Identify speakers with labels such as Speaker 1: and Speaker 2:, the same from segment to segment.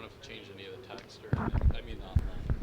Speaker 1: know if it changed any of the text or I mean on the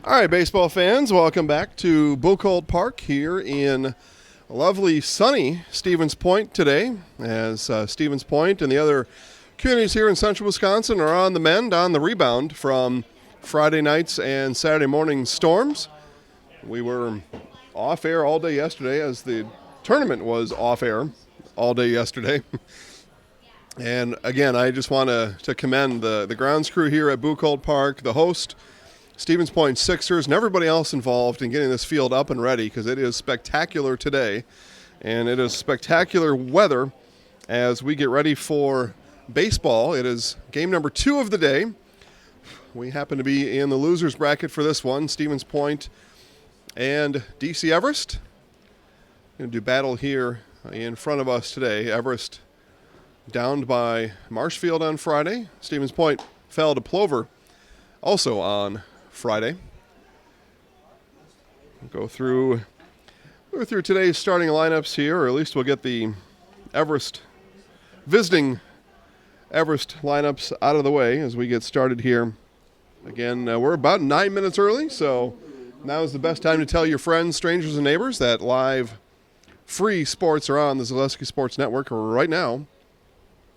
Speaker 2: All right, baseball fans, welcome back to Buchholz Park here in lovely sunny Stevens Point today, as Stevens Point and the other communities here in central Wisconsin are on the mend, on the rebound from Friday nights and Saturday morning storms. We were off air all day yesterday as the tournament was off air all day yesterday. And again, I just want to commend the grounds crew here at Buchholz Park, the host, Stevens Point Sixers, and everybody else involved in getting this field up and ready, because it is spectacular today. And it is spectacular weather as we get ready for baseball. It is game number 2 of the day. We happen to be in the losers bracket for this one, Stevens Point and DC Everest. Going to do battle here in front of us today. Everest downed by Marshfield on Friday. Stevens Point fell to Plover also on Friday. We'll go through today's starting lineups here, or at least we'll get the visiting Everest lineups out of the way as we get started here. Again, we're about 9 minutes early, so now is the best time to tell your friends, strangers, and neighbors that live free sports are on the Zaleski Sports Network right now.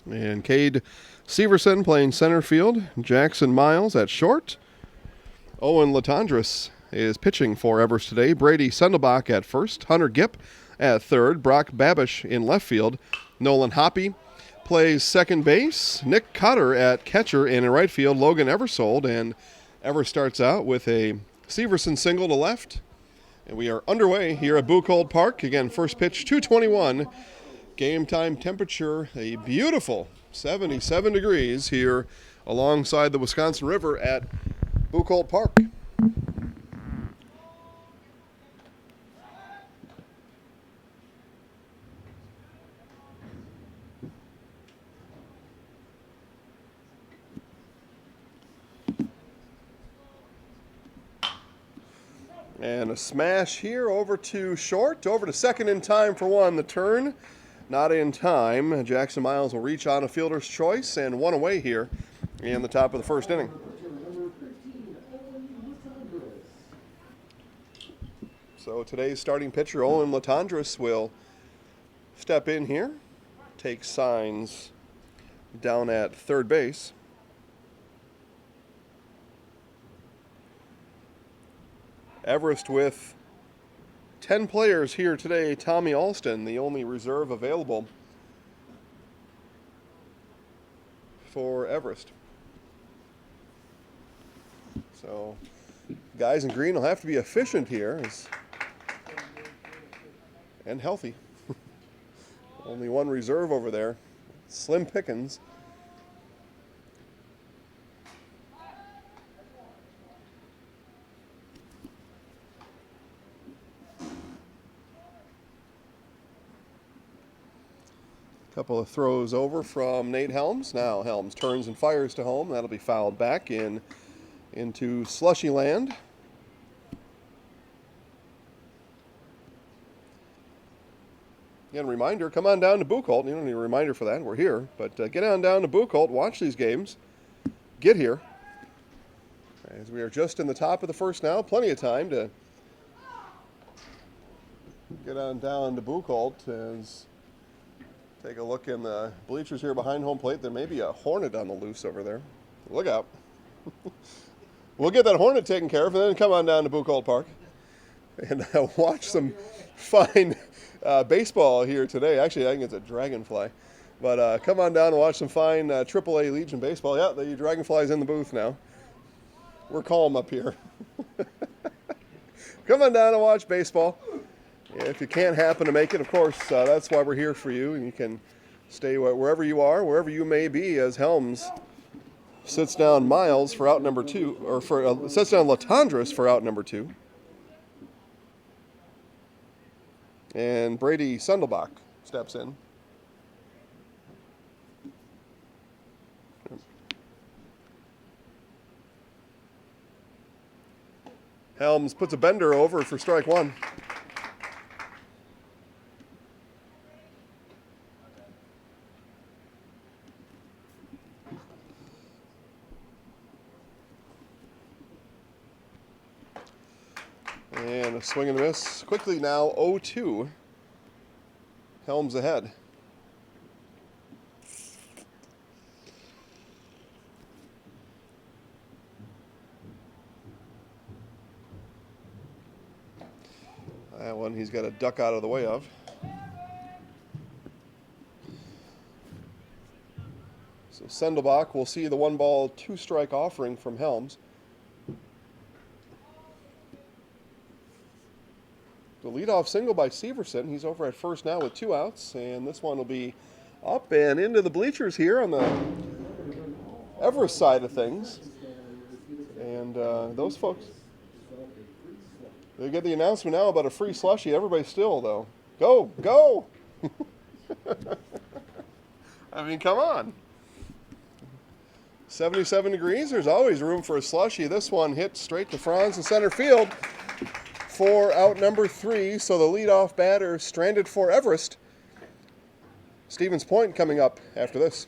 Speaker 2: And Cade Severson playing center field. Jackson Miles at short. Owen Latondras is pitching for Everest today. Brady Sendelbach at first. Hunter Gipp at third. Brock Babish in left field. Nolan Hoppy plays second base. Nick Cotter at catcher, and in right field, Logan Eversold. And Ever starts out with a Severson single to left. And we are underway here at Buchholz Park. Again, first pitch, 2:21. Game time temperature, a beautiful 77 degrees here alongside the Wisconsin River at Buchholz Park. And a smash here over to short, over to second in time for one. The turn, not in time. Jackson Miles will reach on a fielder's choice, and one away here in the top of the first inning. So today's starting pitcher, Owen Latondras, will step in here, take signs down at third base. Everest with 10 players here today. Tommy Alston, the only reserve available for Everest. So guys in green will have to be efficient here and healthy. Only one reserve over there. Slim pickings. Couple of throws over from Nate Helms. Now Helms turns and fires to home. That'll be fouled back into slushy land. Again, reminder, come on down to Buchholz. You don't need a reminder for that. We're here. But get on down to Buchholz. Watch these games. Get here. As we are just in the top of the first now. Plenty of time to get on down to Buchholz. As take a look in the bleachers here behind home plate. There may be a hornet on the loose over there. Look out. We'll get that hornet taken care of and then come on down to Buchholz Park and watch some fine baseball here today. Actually, I think it's a dragonfly. But come on down and watch some fine AAA Legion baseball. Yeah, the dragonfly's in the booth now. We're calm up here. Come on down and watch baseball. If you can't happen to make it, of course, that's why we're here for you. And you can stay wherever you are, wherever you may be, as Helms sits down Miles for out number 2, or sits down Latondras for out number 2. And Brady Sendelbach steps in. Helms puts a bender over for strike 1. And a swing and a miss. Quickly now 0-2. Helms ahead. That one he's got to duck out of the way of. So Sendelbach will see the 1-ball, 2-strike offering from Helms. The leadoff single by Severson. He's over at first now with 2 outs, and this one will be up and into the bleachers here on the Everest side of things. And those folks, they get the announcement now about a free slushie. Everybody's still, though. Go, go! I mean, come on. 77 degrees, there's always room for a slushie. This one hit straight to Franz in center field for out number 3. So the leadoff batter stranded for Everest. Stevens Point coming up after this.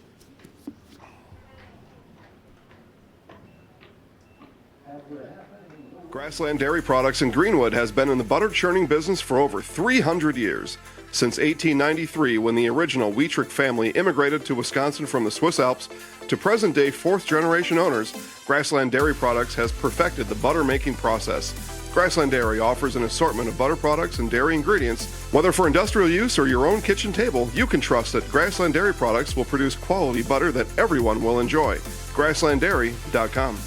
Speaker 2: Grassland Dairy Products in Greenwood has been in the butter churning business for over 300 years. Since 1893, when the original Wietrich family immigrated to Wisconsin from the Swiss Alps, to present-day fourth-generation owners, Grassland Dairy Products has perfected the butter-making process. Grassland Dairy offers an assortment of butter products and dairy ingredients. Whether for industrial use or your own kitchen table, you can trust that Grassland Dairy Products will produce quality butter that everyone will enjoy. GrasslandDairy.com.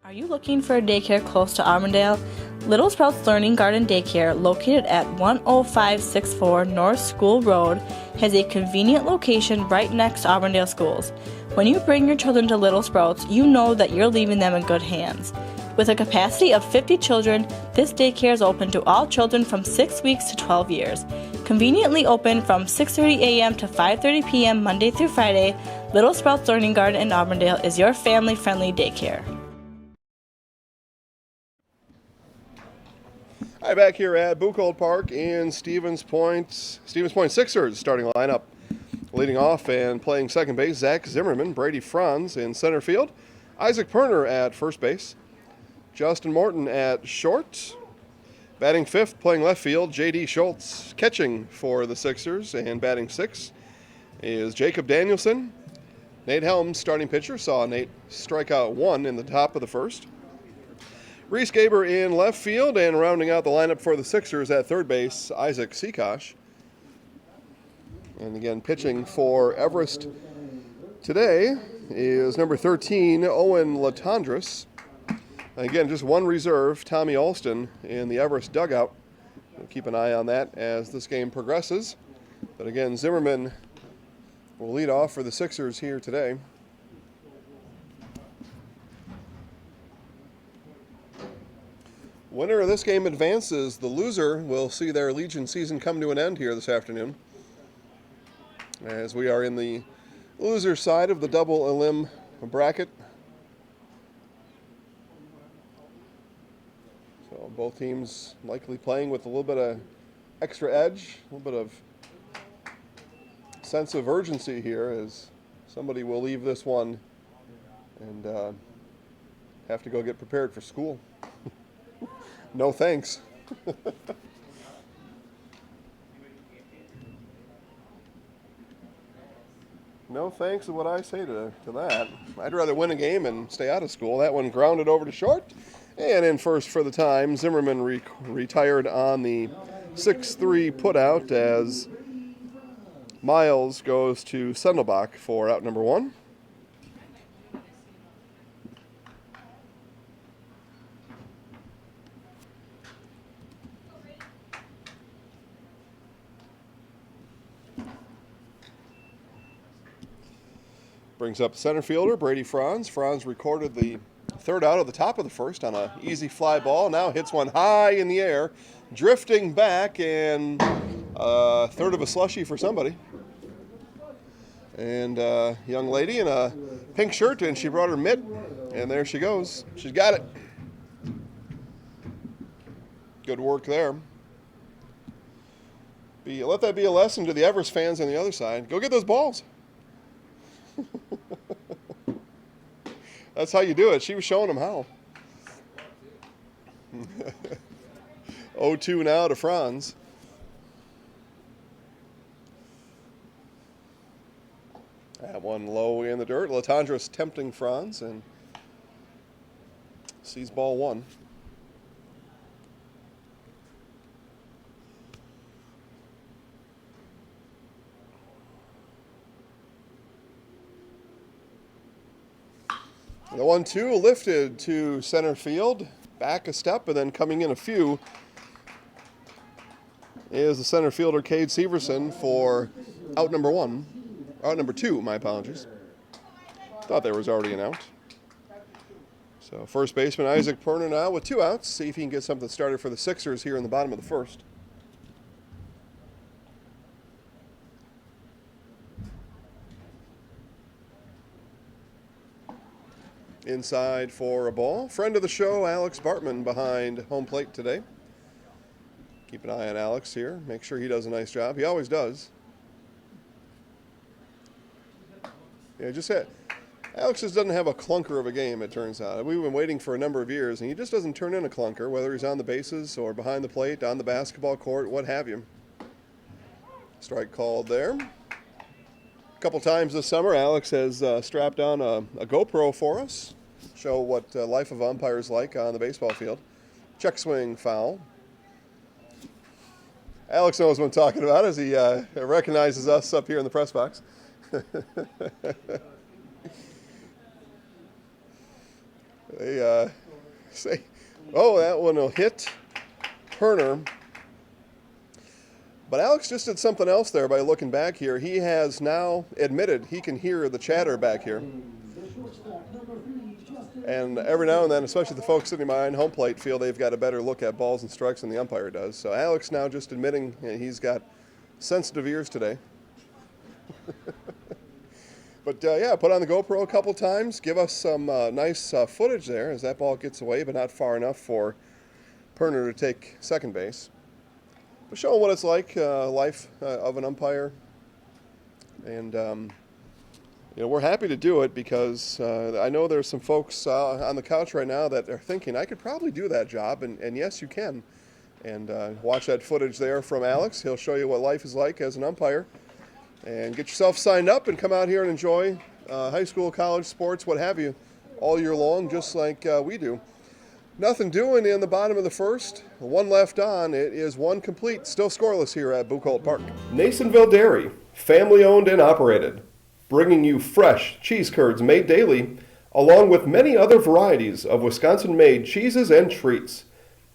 Speaker 3: Are you looking for a daycare close to Auburndale? Little Sprouts Learning Garden Daycare, located at 10564 North School Road, has a convenient location right next to Auburndale schools. When you bring your children to Little Sprouts, you know that you're leaving them in good hands. With a capacity of 50 children, this daycare is open to all children from 6 weeks to 12 years. Conveniently open from 6:30 a.m. to 5:30 p.m. Monday through Friday, Little Sprouts Learning Garden in Auburndale is your family-friendly daycare.
Speaker 2: Hi, back here at Buchholz Park in Stevens Point. Stevens Point Sixers starting lineup. Leading off and playing second base, Zach Zimmerman, Brady Franz in center field, Isaac Perner at first base, Justin Morton at short. Batting fifth, playing left field, J.D. Schultz. Catching for the Sixers and batting sixth is Jacob Danielson. Nate Helms, starting pitcher, saw Nate strike out 1 in the top of the first. Reese Gaber in left field, and rounding out the lineup for the Sixers at third base, Isaac Seakosh. And again, pitching for Everest today is number 13, Owen Latondras. Again, just one reserve, Tommy Alston, in the Everest dugout. We'll keep an eye on that as this game progresses. But again, Zimmerman will lead off for the Sixers here today. Winner of this game advances. The loser will see their Legion season come to an end here this afternoon, as we are in the loser side of the double elim bracket. So both teams likely playing with a little bit of extra edge, a little bit of sense of urgency here, as somebody will leave this one and have to go get prepared for school. No thanks. No thanks is what I say to that. I'd rather win a game and stay out of school. That one grounded over to short. And in first for the time, Zimmerman retired on the 6-3 putout as Miles goes to Sendelbach for out number 1. Brings up center fielder Brady Franz. Franz recorded the third out of the top of the first on an easy fly ball. Now hits one high in the air, drifting back, and a third of a slushie for somebody. And a young lady in a pink shirt, and she brought her mitt, and there she goes. She's got it. Good work there. Let that be a lesson to the Everest fans on the other side. Go get those balls. That's how you do it. She was showing them how. 0-2 now to Franz. That one low in the dirt. Latondras tempting Franz and sees ball one. The 1-2 lifted to center field, back a step, and then coming in a few is the center fielder Cade Severson for out number two, my apologies. Thought there was already an out. So first baseman Isaac Perner now with 2 outs. See if he can get something started for the Sixers here in the bottom of the first. Inside for a ball. Friend of the show, Alex Bartman, behind home plate today. Keep an eye on Alex here. Make sure he does a nice job. He always does. Yeah, Alex just doesn't have a clunker of a game, it turns out. We've been waiting for a number of years, and he just doesn't turn in a clunker, whether he's on the bases or behind the plate, on the basketball court, what have you. Strike called there. A couple times this summer, Alex has strapped on a GoPro for us, show what life of umpires like on the baseball field. Check swing foul. Alex knows what I'm talking about as he recognizes us up here in the press box. They say, oh, that one will hit Perner. But Alex just did something else there by looking back here. He has now admitted he can hear the chatter back here. And every now and then, especially the folks sitting behind home plate, feel they've got a better look at balls and strikes than the umpire does. So Alex now just admitting he's got sensitive ears today. But yeah, put on the GoPro a couple times. Give us some nice footage there as that ball gets away, but not far enough for Perner to take second base. But showing what it's like, life of an umpire. And, we're happy to do it because I know there's some folks on the couch right now that are thinking, I could probably do that job. And yes, you can. And watch that footage there from Alex. He'll show you what life is like as an umpire. And get yourself signed up and come out here and enjoy high school, college sports, what have you, all year long, just like we do. Nothing doing in the bottom of the first. One left on. It is one complete. Still scoreless here at Buchholz Park. Nasonville Dairy, family owned and operated, bringing you fresh cheese curds made daily, along with many other varieties of Wisconsin-made cheeses and treats.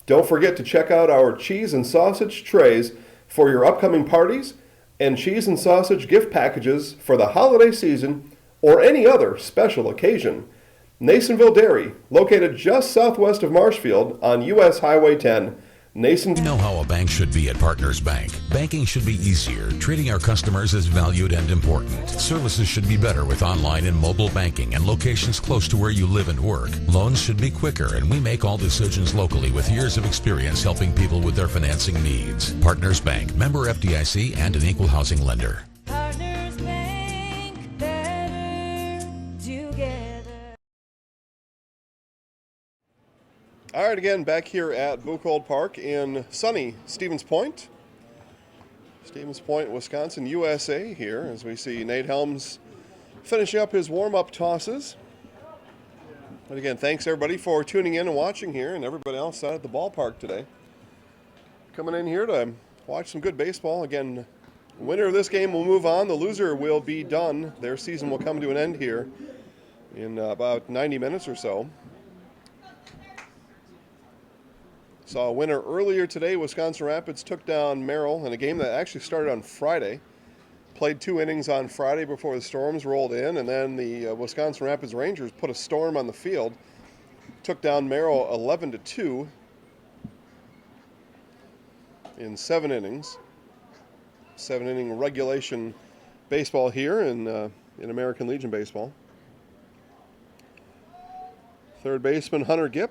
Speaker 2: Don't forget to check out our cheese and sausage trays for your upcoming parties and cheese and sausage gift packages for the holiday season or any other special occasion. Nasonville Dairy, located just southwest of Marshfield on U.S. Highway 10.
Speaker 4: You know how a bank should be at Partners Bank. Banking should be easier. Treating our customers as valued and important. Services should be better with online and mobile banking and locations close to where you live and work. Loans should be quicker, and we make all decisions locally with years of experience helping people with their financing needs. Partners Bank, member FDIC, and an equal housing lender.
Speaker 5: Partners Bank, better together.
Speaker 2: All right, again, back here at Buchholz Park in sunny Stevens Point. Stevens Point, Wisconsin, USA here as we see Nate Helms finishing up his warm-up tosses. But again, thanks everybody for tuning in and watching here and everybody else out at the ballpark today. Coming in here to watch some good baseball. Again, winner of this game will move on. The loser will be done. Their season will come to an end here in about 90 minutes or so. Saw a winner earlier today. Wisconsin Rapids took down Merrill in a game that actually started on Friday. Played 2 innings on Friday before the storms rolled in, and then the Wisconsin Rapids Rangers put a storm on the field. Took down Merrill 11-2 in 7 innings. 7-inning regulation baseball here in American Legion baseball. Third baseman Hunter Gipp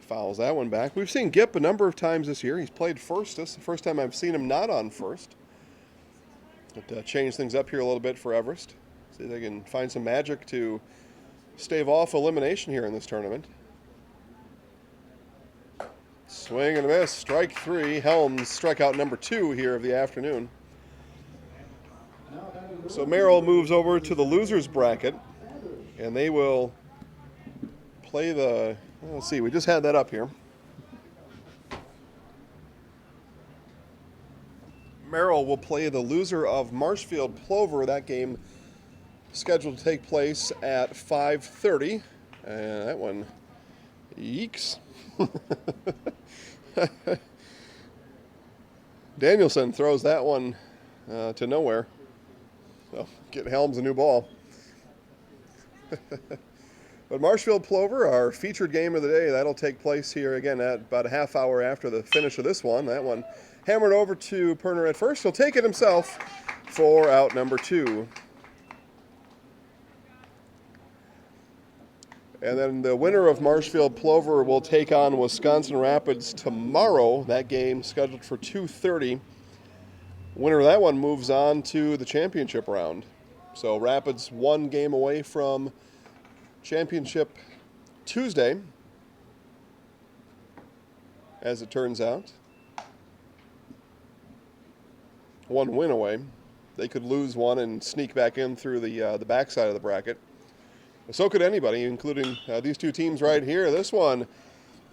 Speaker 2: fouls that one back. We've seen Gipp a number of times this year. He's played first. This is the first time I've seen him not on first. But change things up here a little bit for Everest. See if they can find some magic to stave off elimination here in this tournament. Swing and a miss. Strike 3. Helms strikeout number 2 here of the afternoon. So Merrill moves over to the losers bracket, and they will play the, let's see, we just had that up here. Merrill will play the loser of Marshfield Plover. That game scheduled to take place at 5:30. And that one, yeeks. Danielson throws that one to nowhere. So get Helms a new ball. But Marshfield Plover, our featured game of the day, that'll take place here again at about a half hour after the finish of this one. That one hammered over to Perner at first. He'll take it himself for out number 2. And then the winner of Marshfield Plover will take on Wisconsin Rapids tomorrow. That game scheduled for 2:30. Winner of that one moves on to the championship round. So Rapids 1 game away from championship Tuesday, as it turns out. 1 win away. They could lose one and sneak back in through the backside of the bracket. So could anybody, including these two teams right here. This one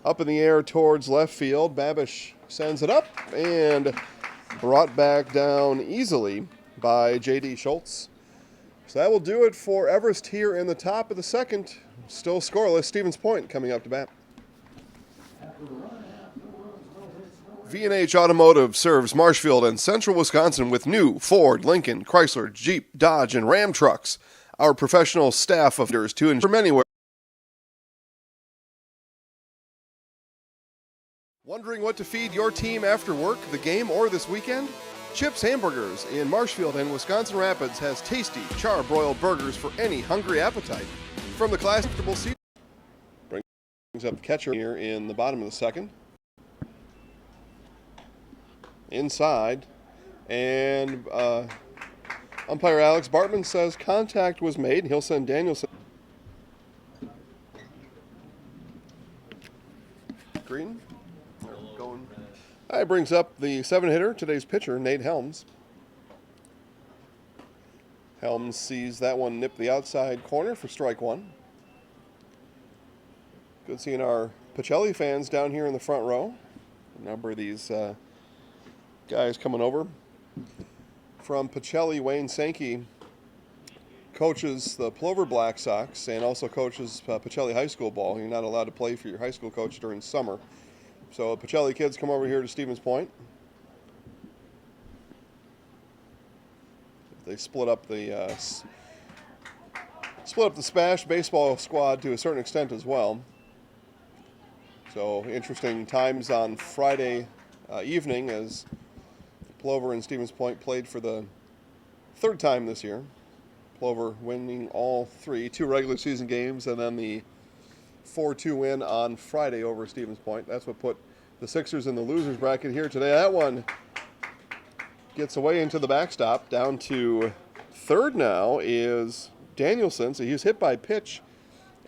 Speaker 2: up in the air towards left field. Babish sends it up and brought back down easily by J.D. Schultz. So that will do it for Everest here in the top of the second. Still scoreless. Stevens Point coming up to bat. V&H Automotive serves Marshfield and Central Wisconsin with new Ford, Lincoln, Chrysler, Jeep, Dodge, and Ram trucks. Our professional staff of leaders to ensure anywhere. Wondering what to feed your team after work, the game, or this weekend? Chips Hamburgers in Marshfield and Wisconsin Rapids has tasty, char-broiled burgers for any hungry appetite. From the class comfortable seat, brings up catcher here in the bottom of the second. Inside, and umpire Alex Bartman says contact was made. He'll send Danielson. Green. Going. That brings up the 7-hitter, today's pitcher, Nate Helms. Helms sees that one nip the outside corner for strike 1. Good seeing our Pacelli fans down here in the front row. A number of these guys coming over. From Pacelli, Wayne Sankey coaches the Plover Black Sox and also coaches Pacelli High School ball. You're not allowed to play for your high school coach during summer. So Pacelli kids come over here to Stevens Point. They split up the Spash baseball squad to a certain extent as well. So interesting times on Friday evening as Plover and Stevens Point played for the 3rd time this year. Plover winning all 2 regular season games, and then the 4-2 win on Friday over Stevens Point. That's what put the Sixers in the losers bracket here today. That one gets away into the backstop. Down to third now is Danielson. So he's hit by pitch,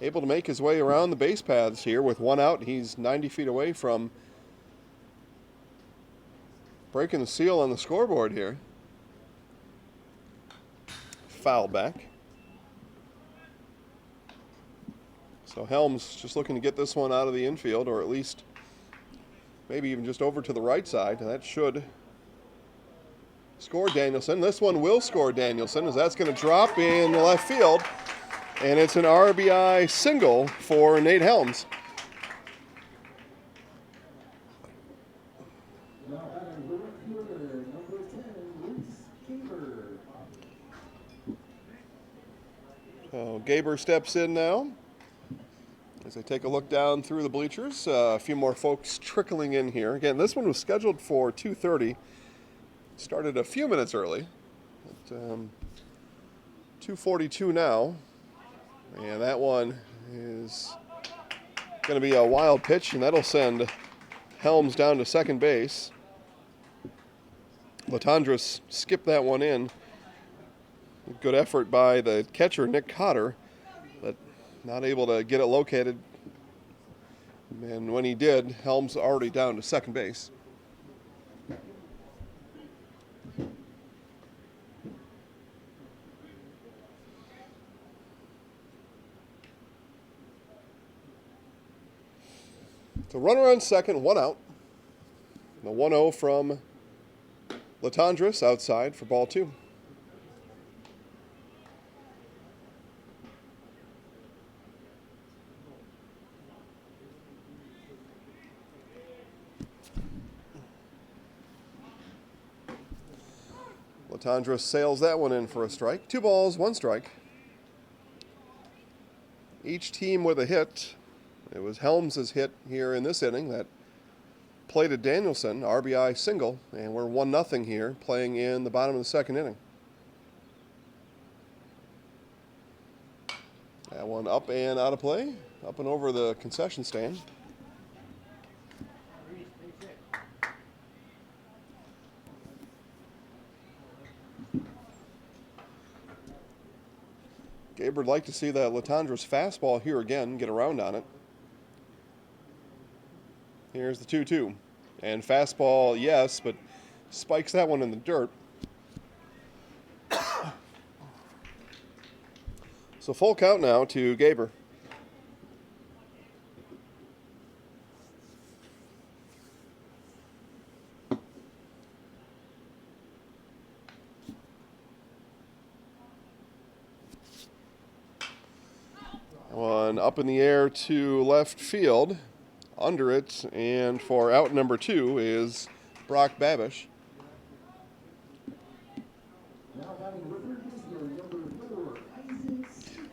Speaker 2: able to make his way around the base paths here with 1 out. He's 90 feet away from breaking the seal on the scoreboard here. Foul back. So Helms just looking to get this one out of the infield, or at least maybe even just over to the right side. That should score Danielson. This one will score Danielson, as that's going to drop in left field. And it's an RBI single for Nate Helms. So Gaber steps in now. As I take a look down through the bleachers, a few more folks trickling in here. Again, this one was scheduled for 2:30. Started a few minutes early. At 2:42 now. And that one is going to be a wild pitch, and that'll send Helms down to second base. Latondras skipped that one in. Good effort by the catcher, Nick Cotter, but not able to get it located And when he did, Helms already down to second base. So runner on second, one out. The 1-0 from Latondras outside for ball two. Latondras sails that one in for a strike. 2 balls, 1 strike. Each team with a hit. It was Helms' hit here in this inning that plated Danielson, RBI single, and we're 1-0 here, playing in the bottom of the second inning. That one up and out of play, up and over the concession stand. Gabe would like to see that Latondras fastball here again, get around on it. Here's the 2-2. And fastball, yes, but spikes that one in the dirt. So full count now to Gaber. One up in the air to left field. Under it, and for out number 2 is Brock Babish.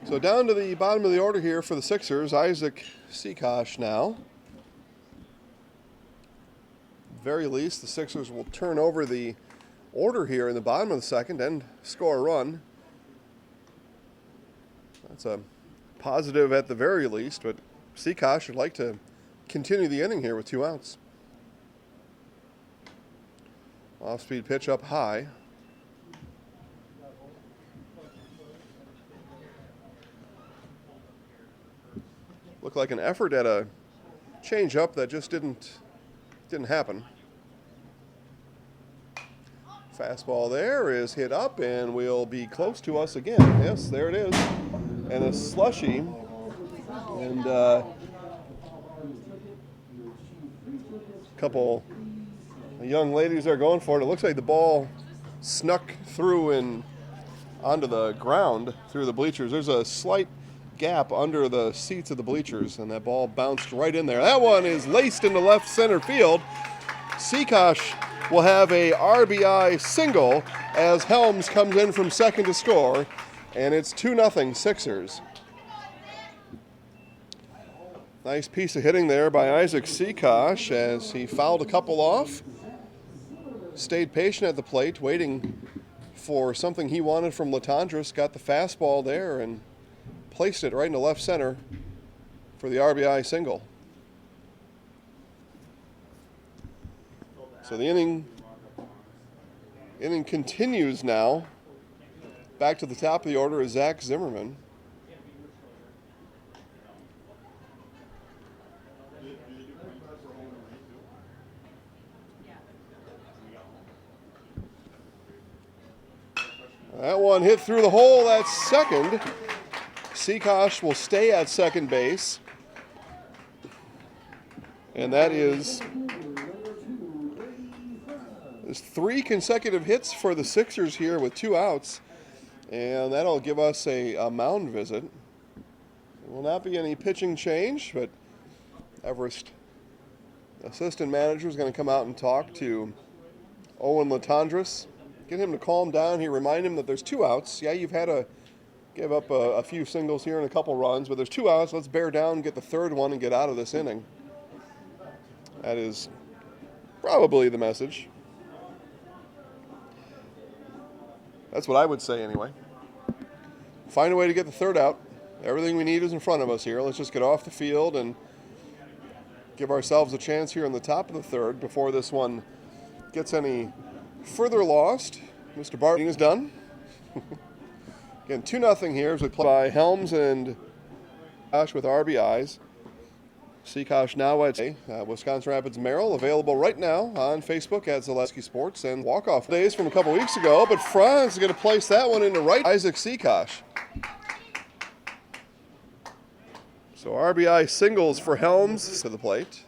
Speaker 2: So down to the bottom of the order here for the Sixers, Isaac Seakosh now. At the very least, the Sixers will turn over the order here in the bottom of the second and score a run. That's a positive at the very least, but Seakosh would like to continue the inning here with 2 outs. Off-speed pitch up high. Looked like an effort at a change-up that just didn't happen. Fastball there is hit up and will be close to us again. Yes, there it is. And a slushy. And couple young ladies are going for it. It looks like the ball snuck through and onto the ground through the bleachers. There's a slight gap under the seats of the bleachers, and that ball bounced right in there. That one is laced into left center field. Seakosh will have a RBI single as Helms comes in from second to score, and it's 2-0 Sixers. Nice piece of hitting there by Isaac Seakosh as he fouled a couple off. Stayed patient at the plate, waiting for something he wanted from Latondras. Got the fastball there and placed it right into left center for the RBI single. So the inning continues now. Back to the top of the order is Zach Zimmerman. That one hit through the hole. That's second. Seakosh will stay at second base. And that is there's 3 consecutive hits for the Sixers here with 2 outs. And that'll give us a mound visit. There will not be any pitching change, but Everest assistant manager is going to come out and talk to Owen Latondras. Get him to calm down. He remind him that there's 2 outs. Yeah, you've had to give up a few singles here and a couple runs, but there's 2 outs. Let's bear down, get the third one, and get out of this inning. That is probably the message. That's what I would say anyway. Find a way to get the third out. Everything we need is in front of us here. Let's just get off the field and give ourselves a chance here in the top of the third before this one gets any further lost. Mr. Barton is done. Again, 2-0 here as we play by Helms and Josh with RBIs. Seacosh now at Wisconsin Rapids Merrill, available right now on Facebook at Zaleski Sports, and walk-off days from a couple weeks ago, but Franz is going to place that one into right. Isaac Seacosh. So RBI singles for Helms to the plate.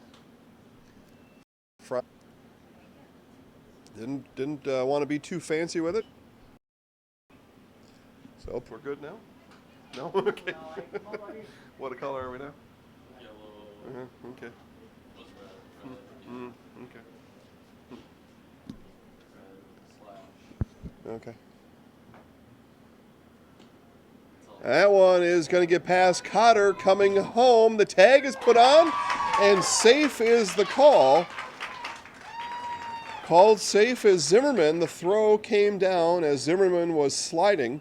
Speaker 2: Franz didn't want to be too fancy with it. So we're good now? No? Okay. What color are we now? Okay. Okay. That one is going to get past Cotter coming home. The tag is put on, and safe is the call. Called safe as Zimmerman. The throw came down as Zimmerman was sliding,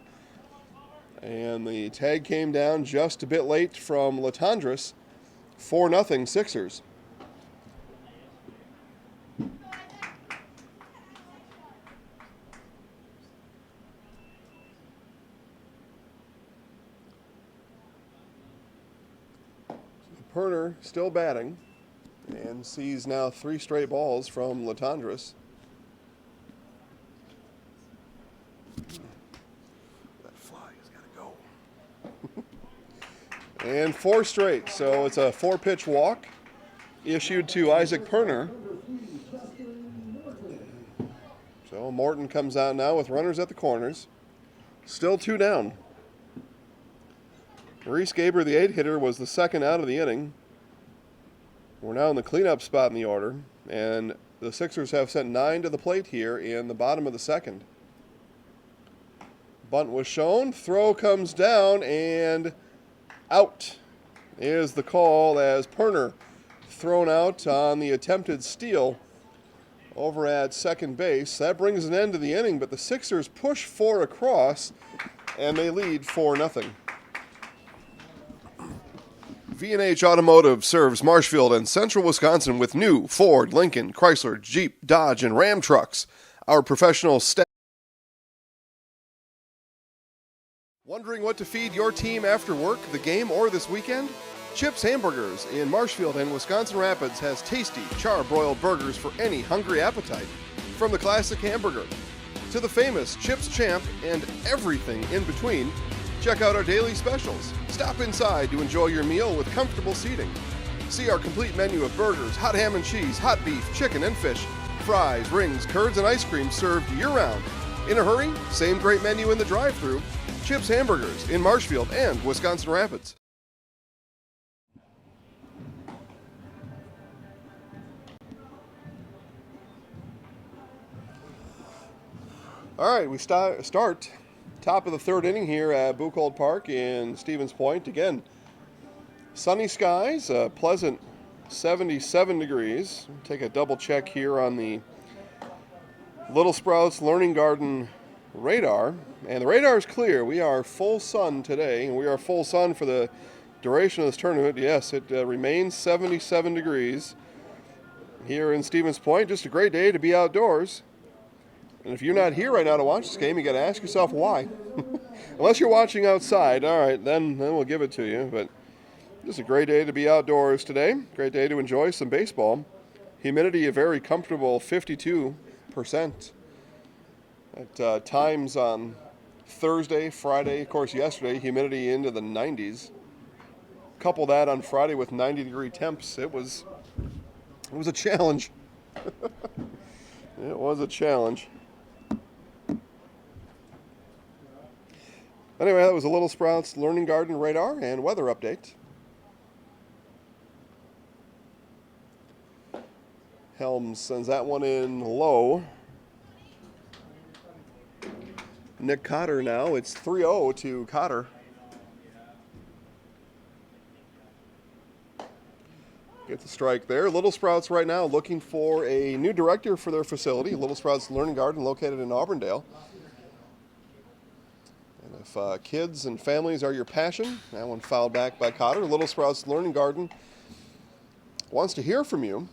Speaker 2: and the tag came down just a bit late from Latendresse. 4-0 Sixers. Perner still batting and sees now 3 straight balls from Latendresse. That fly has got to go. And 4 straight, so it's a 4-pitch walk issued to Isaac Perner. So Morton comes out now with runners at the corners. Still 2 down. Maurice Gaber, the 8-hitter, was the second out of the inning. We're now in the cleanup spot in the order, and the Sixers have sent 9 to the plate here in the bottom of the second. Bunt was shown, throw comes down, and out is the call as Perner thrown out on the attempted steal over at second base. That brings an end to the inning, but the Sixers push 4 across, and they lead 4-0. V&H Automotive serves Marshfield and Central Wisconsin with new Ford, Lincoln, Chrysler, Jeep, Dodge, and Ram trucks. Our professional staff. Wondering what to feed your team after work, the game, or this weekend? Chips Hamburgers in Marshfield and Wisconsin Rapids has tasty, char-broiled burgers for any hungry appetite. From the classic hamburger to the famous Chips Champ and everything in between, check out our daily specials. Stop inside to enjoy your meal with comfortable seating. See our complete menu of burgers, hot ham and cheese, hot beef, chicken and fish, fries, rings, curds, and ice cream served year-round. In a hurry? Same great menu in the drive-thru. Chips Hamburgers in Marshfield and Wisconsin Rapids. All right, we start top of the third inning here at Buchholz Park in Stevens Point. Again, sunny skies, a pleasant 77 degrees. Take a double check here on the Little Sprouts Learning Garden radar, and the radar is clear. We are full sun today, and we are full sun for the duration of this tournament. Yes, it remains 77 degrees here in Stevens Point. Just a great day to be outdoors. And if you're not here right now to watch this game, you got to ask yourself why. Unless you're watching outside, all right, then we'll give it to you. But just a great day to be outdoors today. Great day to enjoy some baseball. Humidity a very comfortable 52%. At times on Thursday, Friday, of course yesterday, humidity into the 90s. Couple that on Friday with 90-degree temps. It was a challenge. It was a challenge. Anyway, that was a Little Sprouts Learning Garden radar and weather update. Helms sends that one in low. Nick Cotter now. It's 3-0 to Cotter. Get the strike there. Little Sprouts right now looking for a new director for their facility. Little Sprouts Learning Garden located in Auburndale. And if kids and families are your passion, that one fouled back by Cotter. Little Sprouts Learning Garden wants to hear from you.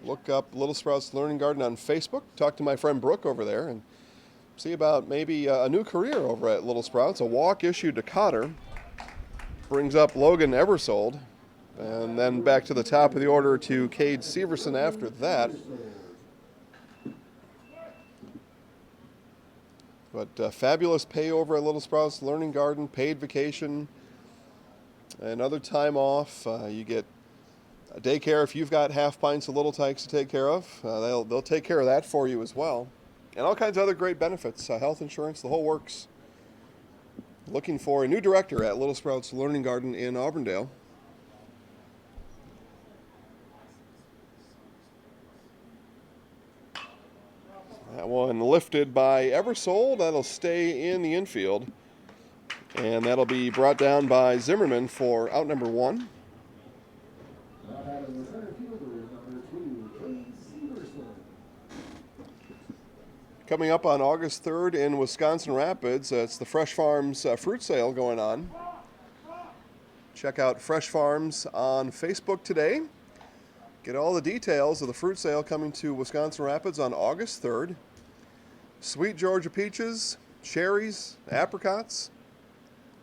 Speaker 2: Look up Little Sprouts Learning Garden on Facebook. Talk to my friend Brooke over there and see about maybe a new career over at Little Sprouts. A walk issued to Cotter brings up Logan Eversold. And then back to the top of the order to Cade Severson after that. But fabulous pay over at Little Sprouts Learning Garden, paid vacation, another time off. You get a daycare if you've got half pints of Little Tykes to take care of. They'll take care of that for you as well. And all kinds of other great benefits, health insurance, the whole works. Looking for a new director at Little Sprouts Learning Garden in Auburndale. That one lifted by Eversold. That'll stay in the infield. And that'll be brought down by Zimmerman for out number 1. Coming up on August 3rd in Wisconsin Rapids, it's the Fresh Farms fruit sale going on. Check out Fresh Farms on Facebook today. Get all the details of the fruit sale coming to Wisconsin Rapids on August 3rd. Sweet Georgia peaches, cherries, apricots,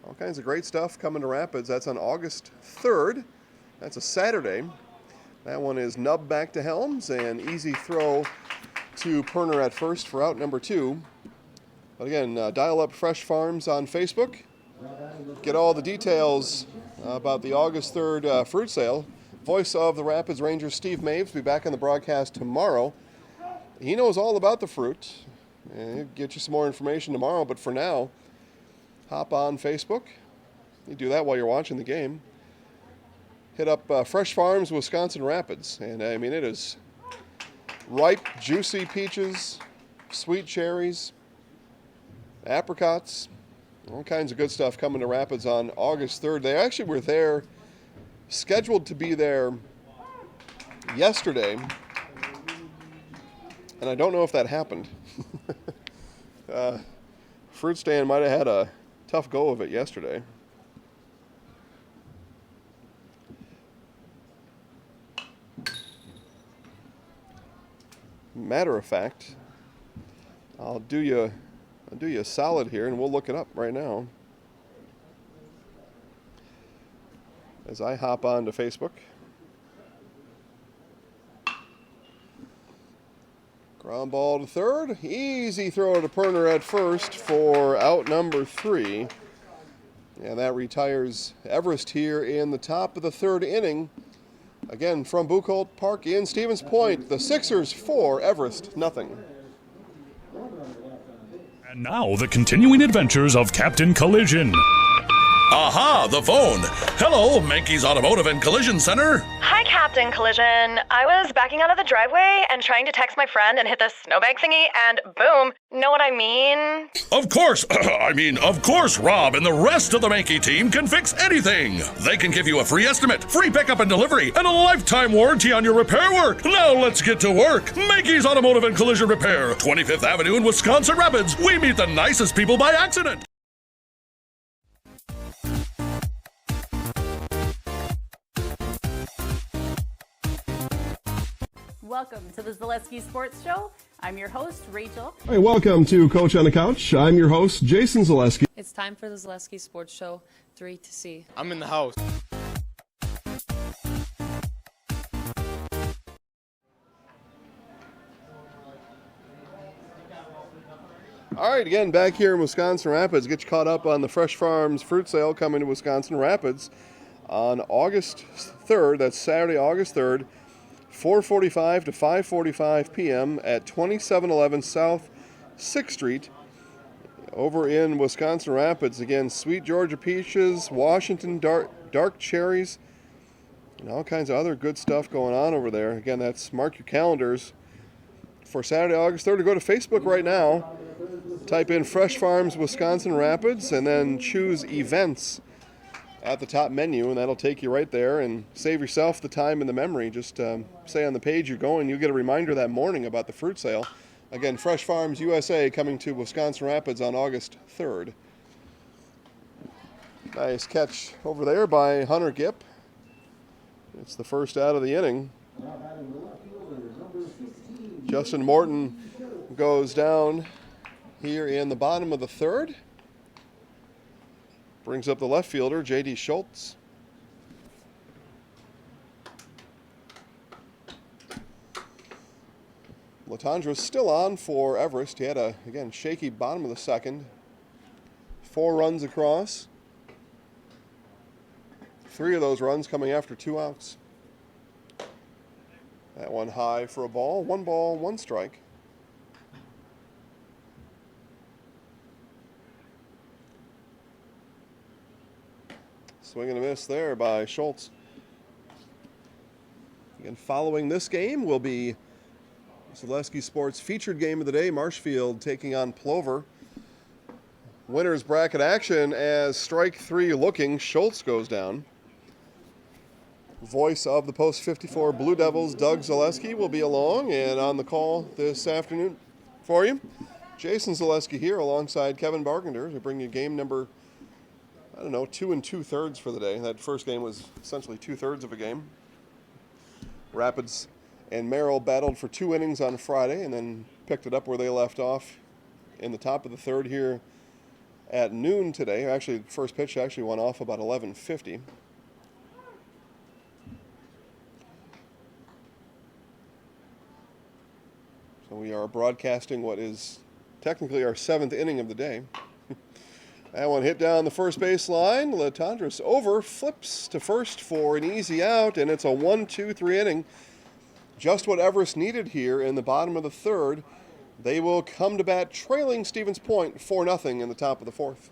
Speaker 2: all kinds of great stuff coming to Rapids. That's on August 3rd. That's a Saturday. That one is nub back to Helms and easy throw to Perner at first for out number 2. But again, dial up Fresh Farms on Facebook. Get all the details about the August 3rd fruit sale. Voice of the Rapids Rangers, Steve Maves, will be back on the broadcast tomorrow. He knows all about the fruit. And he'll get you some more information tomorrow, but for now, hop on Facebook. You do that while you're watching the game. Hit up Fresh Farms, Wisconsin Rapids. And I mean, it is ripe, juicy peaches, sweet cherries, apricots, all kinds of good stuff coming to Rapids on August 3rd. They actually were there, scheduled to be there yesterday, and I don't know if that happened. Fruit stand might have had a tough go of it yesterday. Matter of fact, I'll do you a solid here, and we'll look it up right now as I hop on to Facebook. Ground ball to third. Easy throw to Perner at first for out number 3. And that retires Everest here in the top of the 3rd inning. Again, from Buchholz Park in Stevens Point, the Sixers 4, Everest nothing.
Speaker 6: And now, the continuing adventures of Captain Collision.
Speaker 7: Aha, the phone. Hello, Mankey's Automotive and Collision Center.
Speaker 8: Hi, Captain Collision. I was backing out of the driveway and trying to text my friend and hit the snowbank thingy, and boom. Know what I mean?
Speaker 7: Of course. Of course, Rob and the rest of the Mankey team can fix anything. They can give you a free estimate, free pickup and delivery, and a lifetime warranty on your repair work. Now let's get to work. Mankey's Automotive and Collision Repair, 25th Avenue in Wisconsin Rapids. We meet the nicest people by accident.
Speaker 9: Welcome to the Zaleski Sports Show. I'm your host, Rachel.
Speaker 2: Hey, welcome to Coach on the Couch. I'm your host, Jason Zaleski.
Speaker 10: It's time for the Zaleski Sports Show 3 to C.
Speaker 1: I'm in the house.
Speaker 2: All right, again, back here in Wisconsin Rapids. Get you caught up on the Fresh Farms fruit sale coming to Wisconsin Rapids on August 3rd. That's Saturday, August 3rd. 4:45 to 5:45 p.m. at 2711 South 6th Street over in Wisconsin Rapids. Again, sweet Georgia peaches, Washington dark cherries, and all kinds of other good stuff going on over there. Again, that's mark your calendars for Saturday, August 3rd. To go to Facebook right now, type in Fresh Farms Wisconsin Rapids, and then choose events at the top menu, and that'll take you right there, and save yourself the time and the memory. Just say on the page you're going, you'll get a reminder that morning about the fruit sale. Again, Fresh Farms USA coming to Wisconsin Rapids on August 3rd. Nice catch over there by Hunter Gipp. It's the first out of the inning. Justin Morton goes down here in the bottom of the 3rd. Brings up the left fielder, J.D. Schultz. Latondra still on for Everest. He had a, again, shaky bottom of the second. 4 runs across. 3 of those runs coming after 2 outs. That one high for a ball. 1 ball, 1 strike. Swing and a miss there by Schultz. Again, following this game will be Zaleski Sports featured game of the day, Marshfield taking on Plover. Winners bracket action as strike 3 looking, Schultz goes down. Voice of the Post 54 Blue Devils, Doug Zaleski, will be along and on the call this afternoon for you. Jason Zaleski here alongside Kevin Bargender to bring you game number, 2 2/3 for the day. That first game was essentially 2/3 of a game. Rapids and Merrill battled for 2 innings on Friday and then picked it up where they left off in the top of the third here at noon today. Actually, the first pitch actually went off about 11:50. So we are broadcasting what is technically our 7th inning of the day. That one hit down the first base line. Latondras over, flips to first for an easy out, and it's a 1-2-3 inning. Just what Everest needed here in the bottom of the third. They will come to bat trailing Stevens Point 4-0 in the top of the fourth.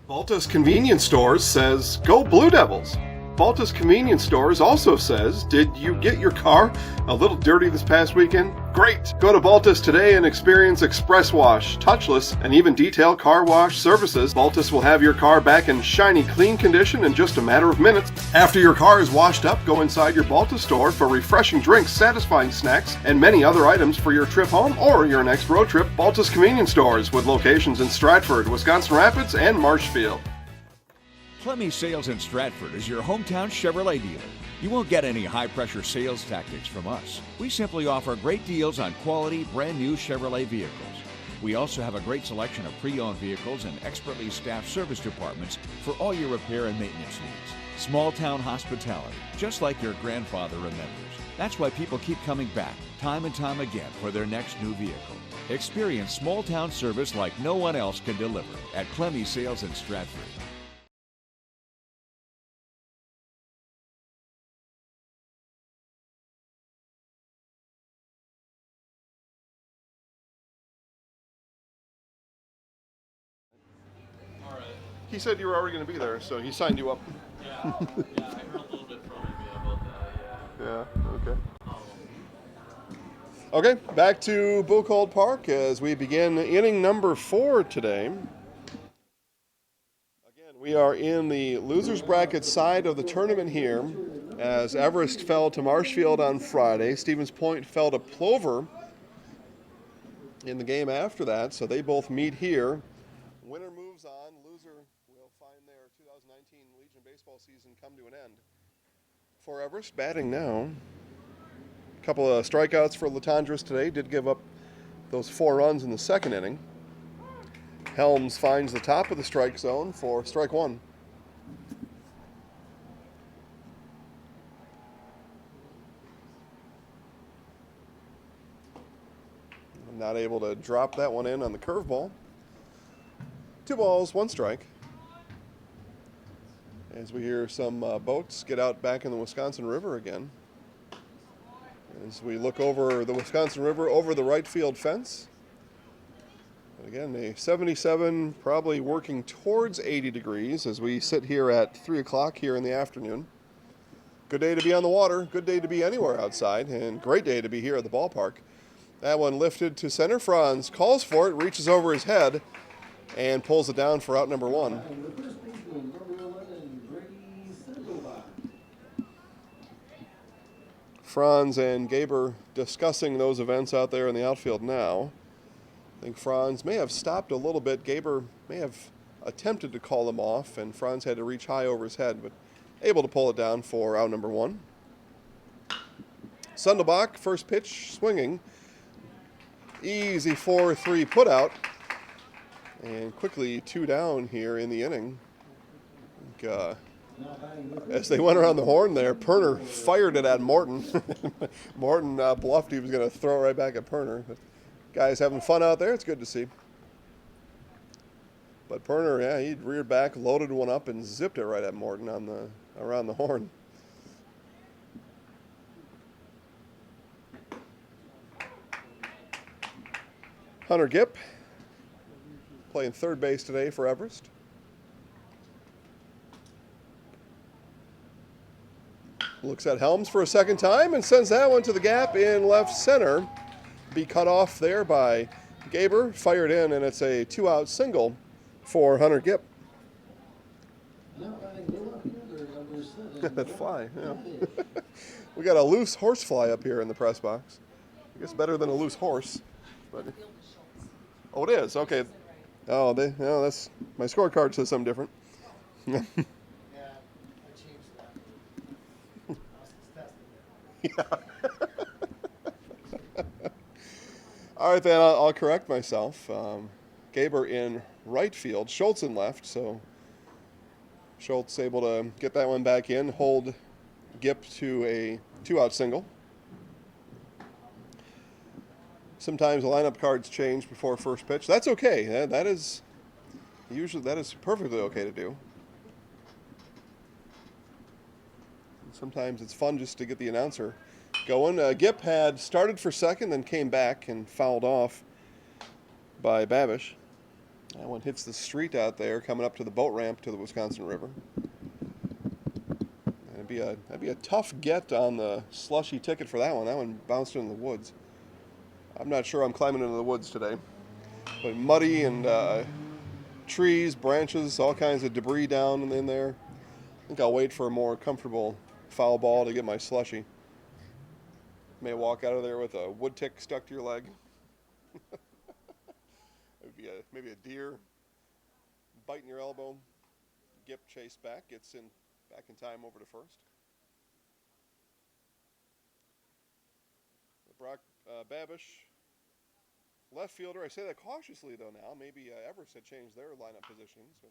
Speaker 2: Baltus Convenience Stores says, "Go Blue Devils." Baltus Convenience Stores also says, "Did you get your car a little dirty this past weekend? Great! Go to Baltus today and experience express wash, touchless, and even detailed car wash services. Baltus will have your car back in shiny, clean condition in just a matter of minutes. After your car is washed up, go inside your Baltus store for refreshing drinks, satisfying snacks, and many other items for your trip home or your next road trip. Baltus Convenience Stores with locations in Stratford, Wisconsin Rapids, and Marshfield.
Speaker 11: Clemmy Sales in Stratford is your hometown Chevrolet dealer. You won't get any high-pressure sales tactics from us. We simply offer great deals on quality, brand-new Chevrolet vehicles. We also have a great selection of pre-owned vehicles and expertly staffed service departments for all your repair and maintenance needs. Small-town hospitality, just like your grandfather remembers. That's why people keep coming back, time and time again, for their next new vehicle. Experience small-town service like no one else can deliver at Clemmy Sales in Stratford.
Speaker 2: He said you were already going to be there, so he signed you up.
Speaker 1: Yeah, I heard a little bit from him about that,
Speaker 2: Yeah, okay. Okay, back to Buchhold Park as we begin inning number 4 today. Again, we are in the losers bracket side of the tournament here as Everest fell to Marshfield on Friday. Stevens Point fell to Plover in the game after that, so they both meet here. Winner moves on. Loser will find their 2019 Legion baseball season come to an end. For Everest, batting now. A couple of strikeouts for Latondras today. Did give up those 4 runs in the second inning. Helms finds the top of the strike zone for strike 1. Not able to drop that one in on the curveball. 2 balls, 1 strike. As we hear some boats get out back in the Wisconsin River again. As we look over the Wisconsin River over the right field fence. And again, a 77, probably working towards 80 degrees as we sit here at 3 o'clock here in the afternoon. Good day to be on the water, good day to be anywhere outside, and great day to be here at the ballpark. That one lifted to center. Franz calls for it, reaches over his head, and pulls it down for out number 1. Franz and Gaber discussing those events out there in the outfield now. I think Franz may have stopped a little bit. Gaber may have attempted to call him off, and Franz had to reach high over his head, but able to pull it down for out number 1. Sundelbach, first pitch, swinging. Easy 4-3 put out. And quickly 2 down here in the inning. I think, As they went around the horn there, Perner fired it at Morton. Morton bluffed he was going to throw it right back at Perner. But guys having fun out there. It's good to see. But Perner, yeah, he reared back, loaded one up, and zipped it right at Morton on around the horn. Hunter Gipp playing third base today for Everest. Looks at Helms for a second time and sends that one to the gap in left center. Be cut off there by Gaber, fired in, and it's a 2-out single for Hunter Gipp. That fly, yeah. We got a loose horse fly up here in the press box. I guess better than a loose horse. But, oh, it is? Okay. Oh, that's my scorecard says something different. All right, then I'll correct myself. Gaber in right field, Schultz in left, so Schultz able to get that one back in, hold Gipp to a 2-out single. Sometimes the lineup cards change before first pitch. That's okay. That is perfectly okay to do. Sometimes it's fun just to get the announcer going. Gipp had started for second, then came back and fouled off by Babish. That one hits the street out there, coming up to the boat ramp to the Wisconsin River. That'd be a tough get on the slushy ticket for that one. That one bounced into the woods. I'm not sure I'm climbing into the woods today, but muddy and trees, branches, all kinds of debris down in there. I think I'll wait for a more comfortable foul ball to get my slushy. May walk out of there with a wood tick stuck to your leg. It would be maybe a deer biting your elbow. Gipp chase back, gets back in time over to first. Brock Babish, left fielder. I say that cautiously though now. Maybe Everest had changed their lineup positions. But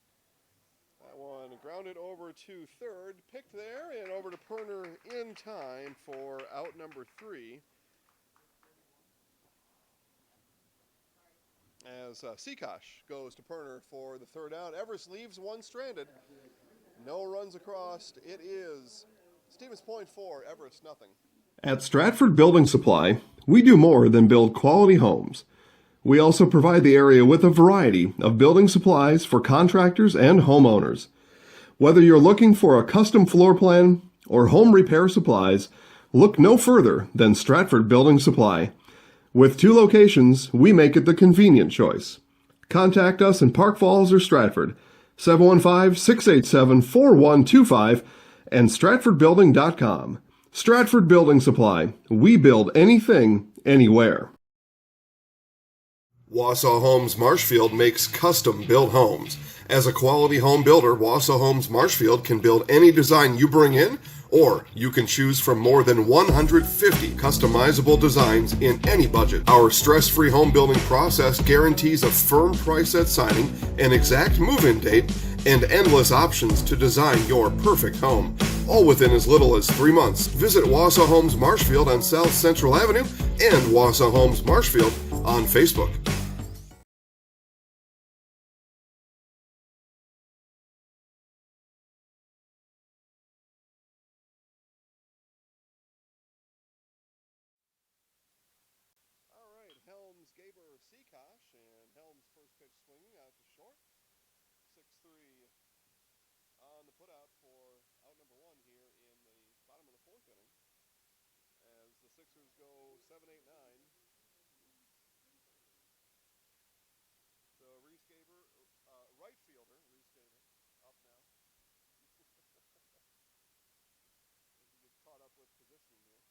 Speaker 2: that one grounded over to third, picked there, and over to Perner in time for out number 3. As Seakosh goes to Perner for the third out. Everest leaves one stranded. No runs across. It is Stevens Point 4, Everest nothing. At Stratford Building Supply, we do more than build quality homes. We also provide the area with a variety of building supplies for contractors and homeowners. Whether you're looking for a custom floor plan or home repair supplies, look no further than Stratford Building Supply. With 2 locations, we make it the convenient choice. Contact us in Park Falls or Stratford, 715-687-4125 and stratfordbuilding.com. Stratford Building Supply. We build anything, anywhere. Wausau Homes Marshfield makes custom-built homes. As a quality home builder, Wausau Homes Marshfield can build any design you bring in, or you can choose from more than 150 customizable designs in any budget. Our stress-free home building process guarantees a firm price at signing, an exact move-in date, and endless options to design your perfect home, all within as little as 3 months. Visit Wausau Homes Marshfield on South Central Avenue and Wausau Homes Marshfield on Facebook. Helms, Gaber, Seakosh, and Helms first pitch swinging out to short. 6-3 on the putout for out number 1 here in the bottom of the 4th inning. As the Sixers go 7-8-9. So Reese Gaber, right fielder, Reese Gaber, up now. As he gets caught up with positioning here.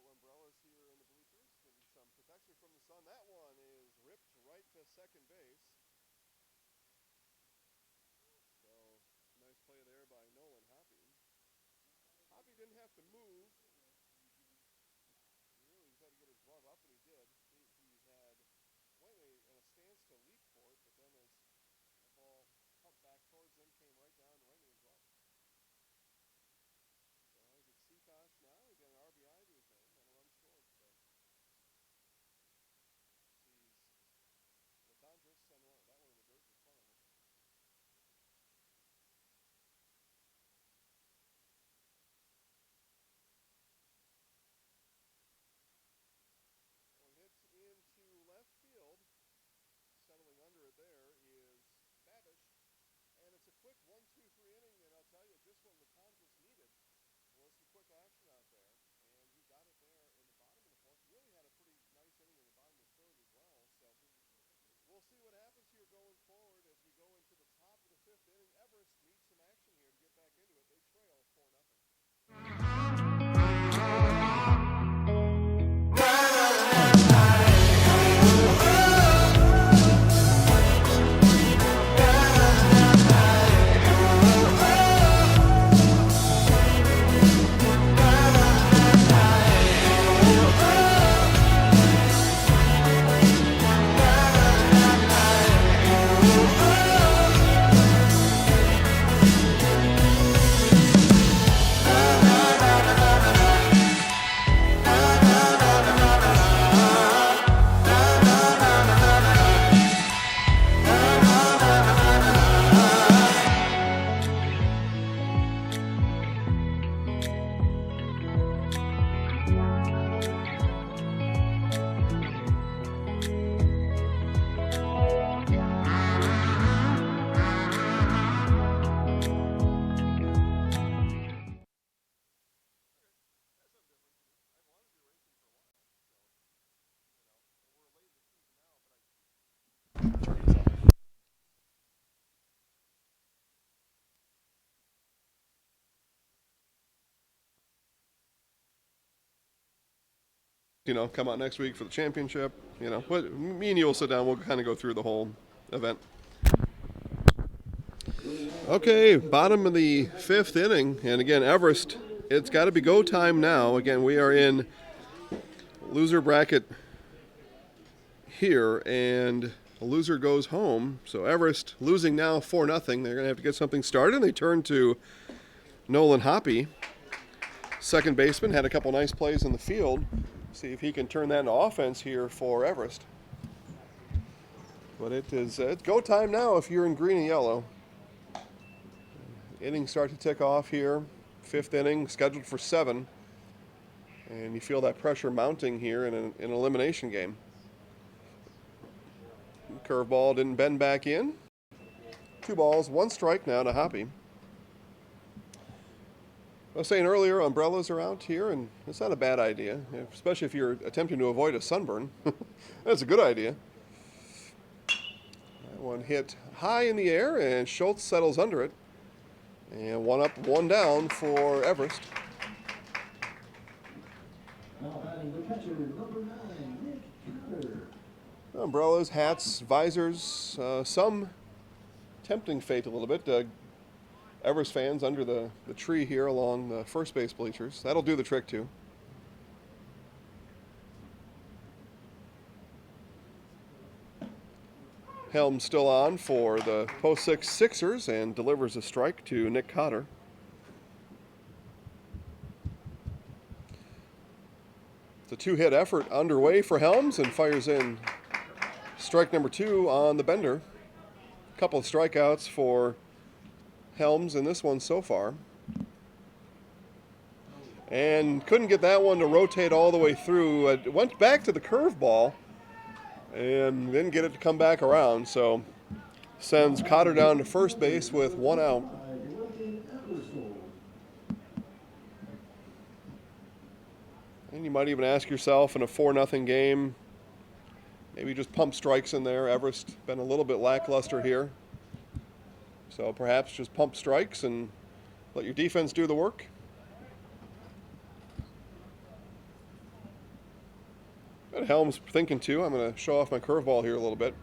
Speaker 2: Umbrellas here in the bleachers, getting some protection from the sun. That one is ripped right to second base. So, nice play there by Nolan Hoppe. Hoppe didn't have to move. He really just had to get his glove up, and he did. He had there is Babish. And it's a quick 1-2-3 inning, and I'll tell you, just when the Congress needed was some quick action out there. And he got it there in the bottom of the fourth. Really had a pretty nice inning in the bottom of the third as well. So we'll see what happens here going forward as we go into the top of the fifth inning. Everest needs some action here to get back into it. They trail 4-0. Come out next week for the championship. Me and you will sit down. We'll kind of go through the whole event. Okay, bottom of the fifth inning. And again, Everest, it's got to be go time now. Again, we are in loser bracket here, and a loser goes home. So Everest losing now 4-0. They're going to have to get something started. And they turn to Nolan Hoppy. Second baseman, had a couple nice plays in the field. See if he can turn that into offense here for Everest. But it's go time now if you're in green and yellow. Innings start to tick off here. Fifth inning, scheduled for 7. And you feel that pressure mounting here in an elimination game. Curveball didn't bend back in. 2 balls, 1 strike now to Hoppy. I was saying earlier, umbrellas are out here, and it's not a bad idea, especially if you're attempting to avoid a sunburn. That's a good idea. That one hit high in the air, and Schultz settles under it. And 1 up, 1 down for Everest. Umbrellas, hats, visors, some tempting fate a little bit. Everest fans under the tree here along the first base bleachers. That'll do the trick too. Helm still on for the post 6 Sixers and delivers a strike to Nick Cotter. It's a 2-hit effort underway for Helms and fires in strike number 2 on the bender. A couple of strikeouts for Helms in this one so far. And couldn't get that one to rotate all the way through. It went back to the curveball and didn't get it to come back around. So sends Cotter down to first base with 1 out. And you might even ask yourself in a 4-0 game, maybe just pump strikes in there. Everest been a little bit lackluster here. So perhaps just pump strikes and let your defense do the work. Got Helms thinking too. I'm going to show off my curveball here a little bit.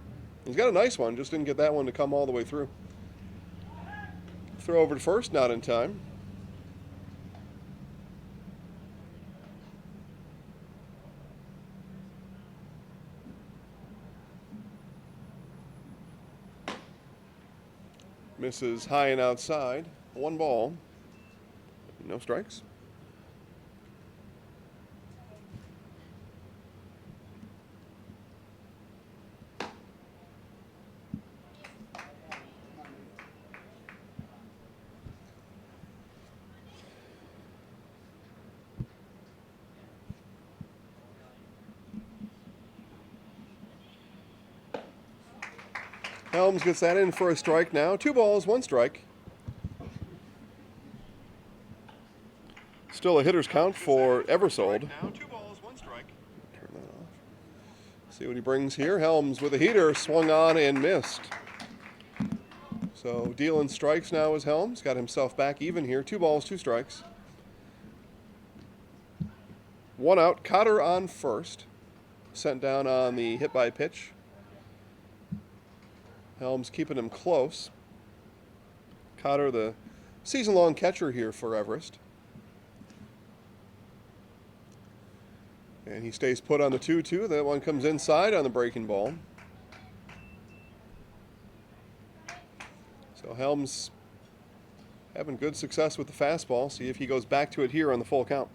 Speaker 2: He's got a nice one, just didn't get that one to come all the way through. Throw over to first, not in time. Misses high and outside. 1 ball. No strikes. Helms gets that in for a strike now. 2 balls, 1 strike. Still a hitter's count for Eversold. Now 2 balls, 1 strike. Turn that off. See what he brings here. Helms with a heater, swung on and missed. So dealing strikes now is Helms. Got himself back even here. 2 balls, 2 strikes. 1 out. Cotter on first. Sent down on the hit by pitch. Helms keeping him close. Cotter, the season-long catcher here for Everest. And he stays put on the 2-2. That one comes inside on the breaking ball. So Helms having good success with the fastball. See if he goes back to it here on the full count.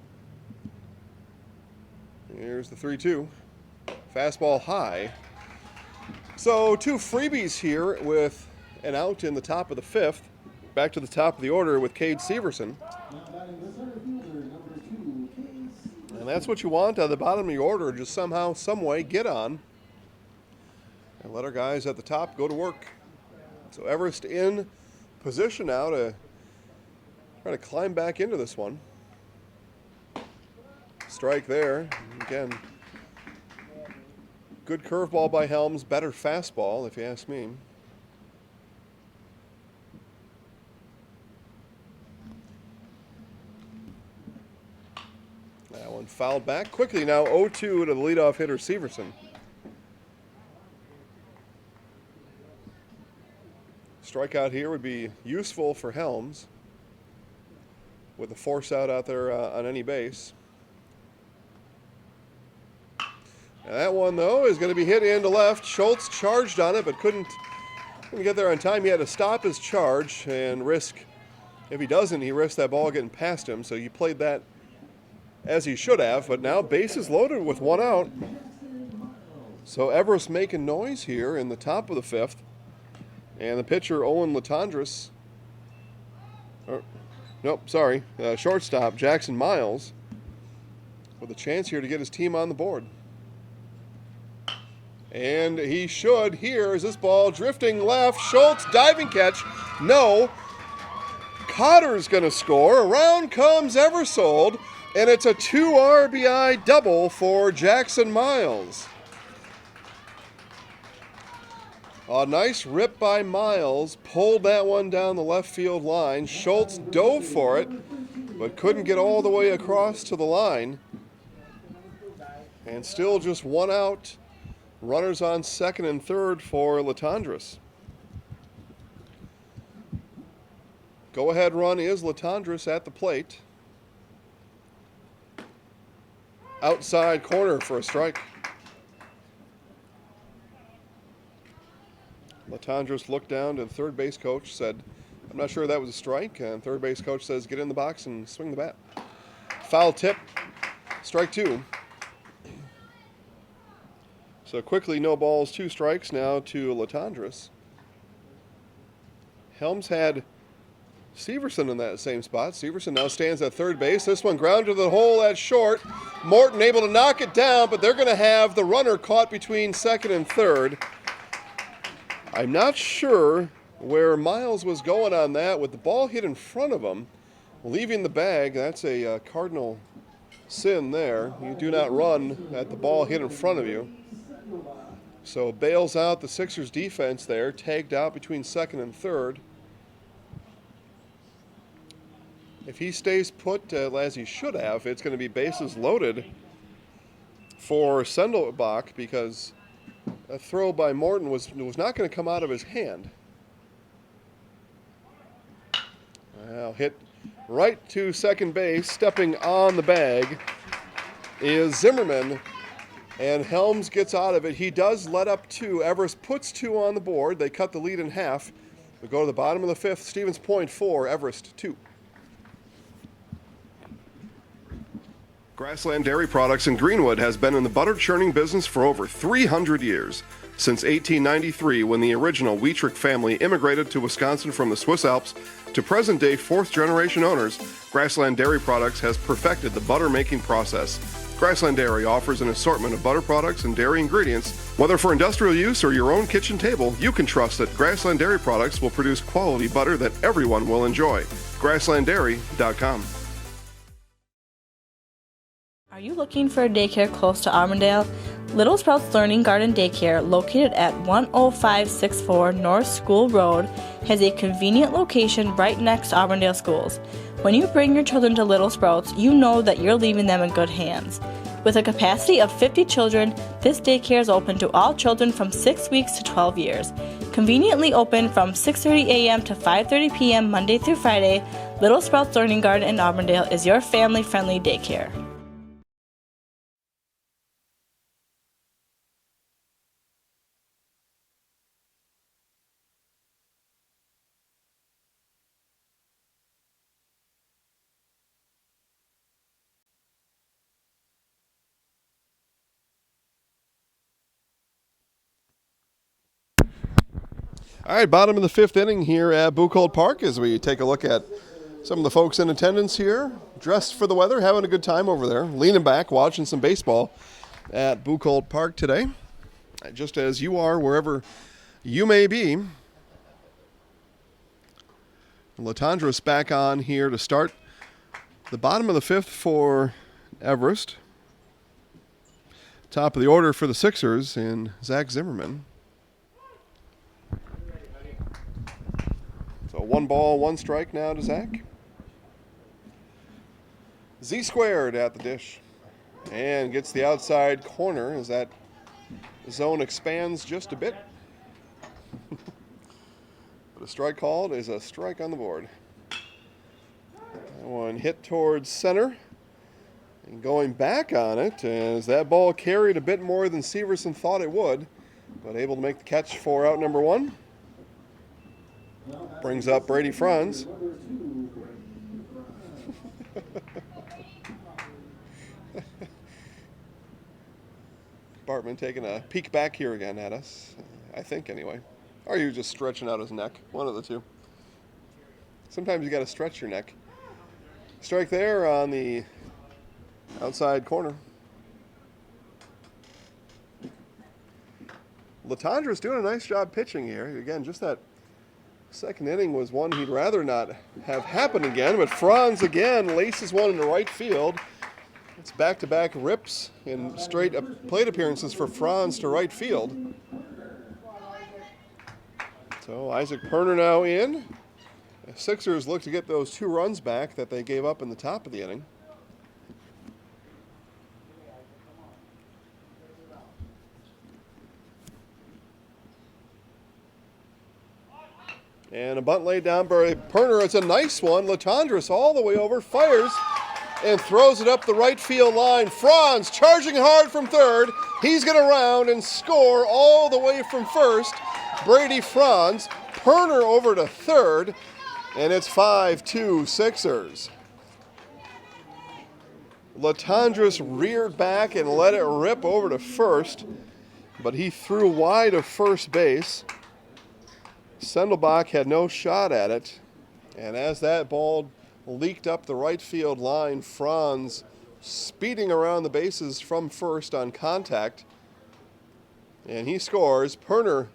Speaker 2: Here's the 3-2. Fastball high. So 2 freebies here with an out in the top of the 5th. Back to the top of the order with Cade Severson. And that's what you want at the bottom of your order. Just somehow, some way, get on. And let our guys at the top go to work. So Everest in position now to try to climb back into this one. Strike there. Again, good curveball by Helms. Better fastball, if you ask me. That one fouled back quickly now. 0-2 to the leadoff hitter Severson. Strikeout here would be useful for Helms with the force out there on any base. Now that one, though, is going to be hit into left. Schultz charged on it, but couldn't get there on time. He had to stop his charge and risk, if he doesn't, he risks that ball getting past him. So he played that as he should have, but now bases loaded with 1 out. So Everest making noise here in the top of the 5th. And the pitcher, Owen Latendresse, shortstop Jackson Miles, with a chance here to get his team on the board. And he should here as this ball drifting left. Schultz, diving catch. No. Cotter's going to score. Around comes Eversold. And it's a 2 RBI double for Jackson Miles. A nice rip by Miles. Pulled that one down the left field line. Schultz dove for it, but couldn't get all the way across to the line. And still just 1 out. Runners on second and third for Latendresse. Go-ahead run is Latendresse at the plate. Outside corner for a strike. Latendresse looked down to the third base coach, said, I'm not sure that was a strike. And third base coach says, get in the box and swing the bat. Foul tip, strike 2. So quickly, no balls, 2 strikes now to Latendresse. Helms had Severson in that same spot. Severson now stands at third base. This one grounded to the hole at short. Morton able to knock it down, but they're going to have the runner caught between second and third. I'm not sure where Miles was going on that with the ball hit in front of him, leaving the bag. That's a cardinal sin there. You do not run at the ball hit in front of you. So bails out the Sixers defense there, tagged out between second and third. If he stays put as he should have, it's going to be bases loaded for Sendelbach because a throw by Morton was not going to come out of his hand. Now hit right to second base, stepping on the bag is Zimmerman, and Helms gets out of it. He does let up 2. Everest puts 2 on the board. They cut the lead in half. We go to the bottom of the 5th. Stevens Point 4, Everest 2. Grassland Dairy Products in Greenwood has been in the butter churning business for over 300 years. Since 1893, when the original Wietrich family immigrated to Wisconsin from the Swiss Alps, to present-day 4th-generation owners, Grassland Dairy Products has perfected the butter-making process. Grassland Dairy offers an assortment of butter products and dairy ingredients. Whether for industrial use or your own kitchen table, you can trust that Grassland Dairy products will produce quality butter that everyone will enjoy. GrasslandDairy.com.
Speaker 3: Are you looking for a daycare close to Auburndale? Little Sprouts Learning Garden Daycare, located at 10564 North School Road, has a convenient location right next to Auburndale schools. When you bring your children to Little Sprouts, you know that you're leaving them in good hands. With a capacity of 50 children, this daycare is open to all children from 6 weeks to 12 years. Conveniently open from 6:30 a.m. to 5:30 p.m. Monday through Friday, Little Sprouts Learning Garden in Auburndale is your family-friendly daycare.
Speaker 2: All right, bottom of the fifth inning here at Buchholz Park as we take a look at some of the folks in attendance here, dressed for the weather, having a good time over there, leaning back, watching some baseball at Buchholz Park today, just as you are wherever you may be. Latondras back on here to start the bottom of the fifth for Everest. Top of the order for the Sixers in Zach Zimmerman. So 1 ball, 1 strike now to Zach. Z squared at the dish and gets the outside corner as that zone expands just a bit. But a strike called is a strike on the board. That one hit towards center and going back on it as that ball carried a bit more than Severson thought it would, but able to make the catch for out number 1. Brings up Brady Franz. Bartman taking a peek back here again at us, I think anyway. Or are you just stretching out his neck? One of the two. Sometimes you got to stretch your neck. Strike there on the outside corner. Latondra's doing a nice job pitching here. Again, just that second inning was one he'd rather not have happen again, but Franz again laces one into right field. It's back-to-back rips and straight plate appearances for Franz to right field. So Isaac Perner now in. The Sixers look to get those 2 runs back that they gave up in the top of the inning. And a bunt laid down by Perner. It's a nice one. Latondras all the way over, fires, and throws it up the right field line. Franz charging hard from third. He's going to round and score all the way from first. Brady Franz. Perner over to third, and it's 5-2 Sixers. Latondras reared back and let it rip over to first, but he threw wide of first base. Sendelbach had no shot at it, and as that ball leaked up the right field line, Franz speeding around the bases from first on contact, and he scores. Perner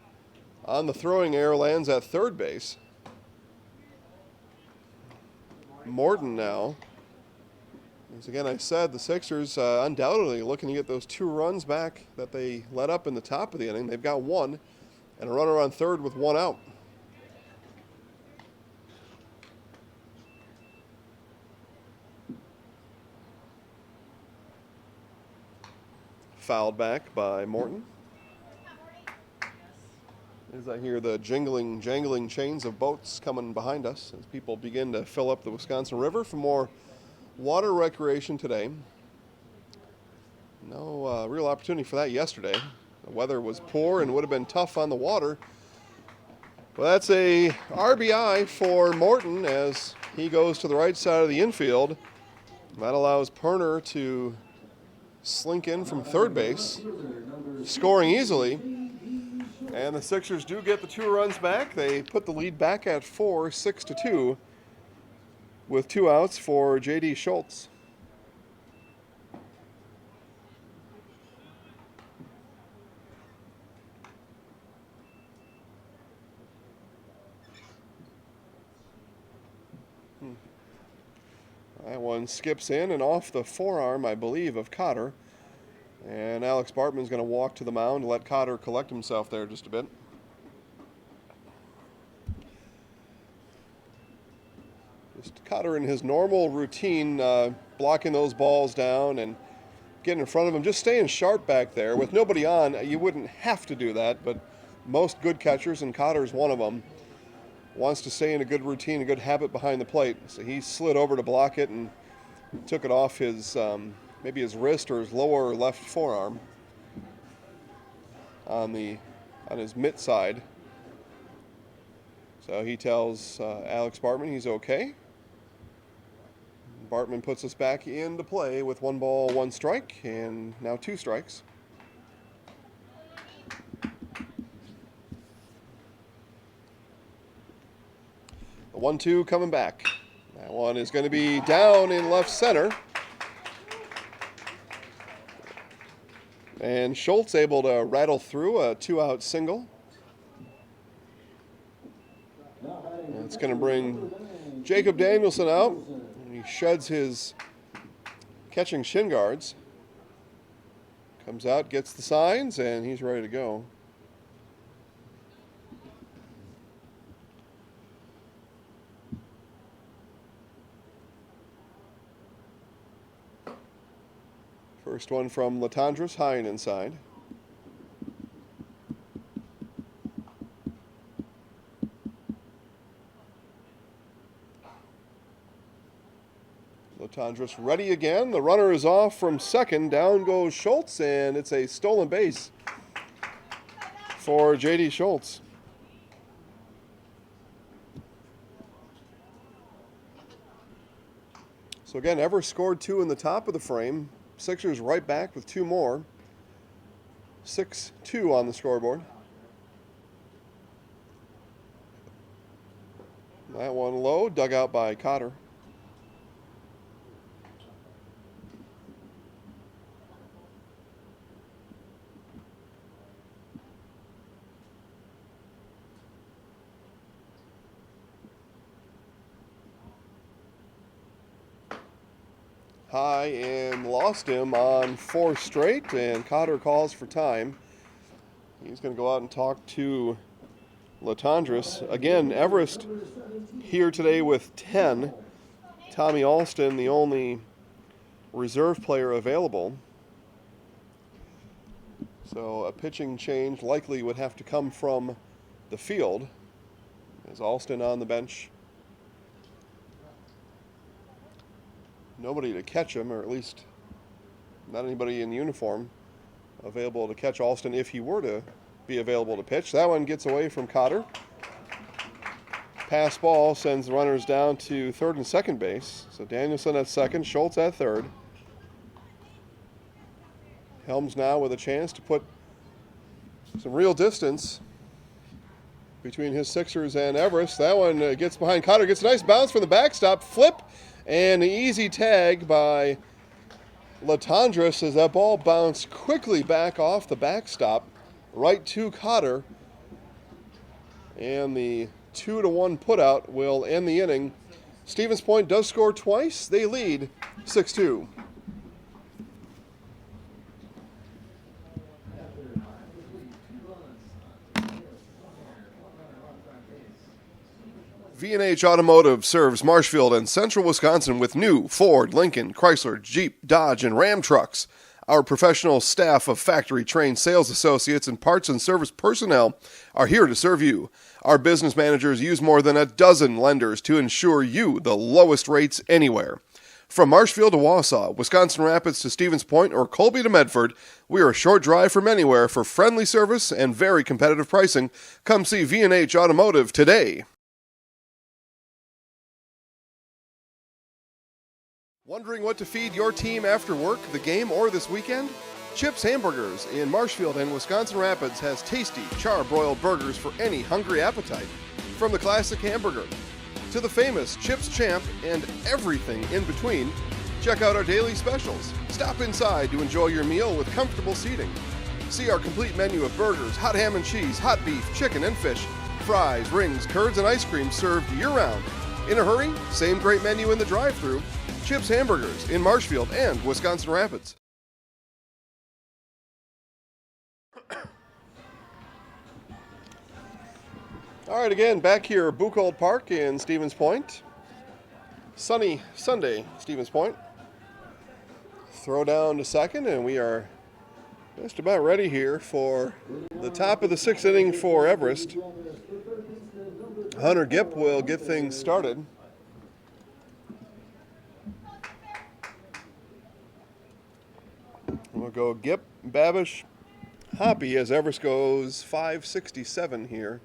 Speaker 2: on the throwing error lands at third base. Morton now. As again I said, the Sixers undoubtedly looking to get those 2 runs back that they let up in the top of the inning. They've got 1 and a runner on third with 1 out. Fouled back by Morton. As I hear the jangling chains of boats coming behind us as people begin to fill up the Wisconsin River for more water recreation today. No real opportunity for that yesterday. The weather was poor and would have been tough on the water. Well, that's a RBI for Morton as he goes to the right side of the infield. That allows Perner to slink in from third base, scoring easily. And the Sixers do get the 2 runs back. They put the lead back at 4, 6-2, with 2 outs for J.D. Schultz. That one skips in and off the forearm, I believe, of Cotter. And Alex Bartman's going to walk to the mound and let Cotter collect himself there just a bit. Just Cotter in his normal routine, blocking those balls down and getting in front of him, just staying sharp back there. With nobody on, you wouldn't have to do that, but most good catchers, and Cotter's one of them, wants to stay in a good routine, a good habit behind the plate. So he slid over to block it and took it off his, maybe his wrist or his lower left forearm on his mitt side. So he tells Alex Bartman he's okay. Bartman puts us back into play with 1 ball, 1 strike, and now 2 strikes. The 1-2 coming back. That one is going to be down in left center. And Schultz able to rattle through a 2-out single. And it's going to bring Jacob Danielson out. He sheds his catching shin guards. Comes out, gets the signs, and he's ready to go. First one from Latendresse, high and inside. Latendresse ready again. The runner is off from second. Down goes Schultz, and it's a stolen base for J.D. Schultz. So again, Evers scored 2 in the top of the frame. Sixers right back with 2 more. 6-2 on the scoreboard. That one low, dug out by Cotter. High and lost him on 4 straight, and Cotter calls for time. He's going to go out and talk to Latendresse. Again, Everest here today with 10. Tommy Alston, the only reserve player available. So a pitching change likely would have to come from the field, as Alston on the bench. Nobody to catch him, or at least not anybody in uniform available to catch Alston if he were to be available to pitch. That one gets away from Cotter. Pass ball sends the runners down to third and second base. So Danielson at second, Schultz at third. Helms now with a chance to put some real distance between his Sixers and Everest. That one gets behind Cotter, gets a nice bounce from the backstop, flip, and an easy tag by Latendresse as that ball bounced quickly back off the backstop, right to Cotter. And the 2-1 putout will end the inning. Stevens Point does score twice. They lead 6-2. V&H Automotive serves Marshfield and Central Wisconsin with new Ford, Lincoln, Chrysler, Jeep, Dodge, and Ram trucks. Our professional staff of factory-trained sales associates and parts and service personnel are here to serve you. Our business managers use more than a dozen lenders to ensure you the lowest rates anywhere. From Marshfield to Wausau, Wisconsin Rapids to Stevens Point, or Colby to Medford, we are a short drive from anywhere for friendly service and very competitive pricing. Come see V&H Automotive today. Wondering what to feed your team after work, the game, or this weekend? Chips Hamburgers in Marshfield and Wisconsin Rapids has tasty, char-broiled burgers for any hungry appetite. From the classic hamburger to the famous Chips Champ and everything in between, check out our daily specials. Stop inside to enjoy your meal with comfortable seating. See our complete menu of burgers, hot ham and cheese, hot beef, chicken and fish, fries, rings, curds, and ice cream served year-round. In a hurry? Same great menu in the drive-thru. Chips Hamburgers in Marshfield and Wisconsin Rapids. All right, again, back here at Buchholz Park in Stevens Point. Sunny Sunday, Stevens Point. Throw down to second, and we are just about ready here for the top of the sixth inning for Everest. Hunter Gipp will get things started. We'll go Gipp, Babish, Hoppy as Everest goes 567 here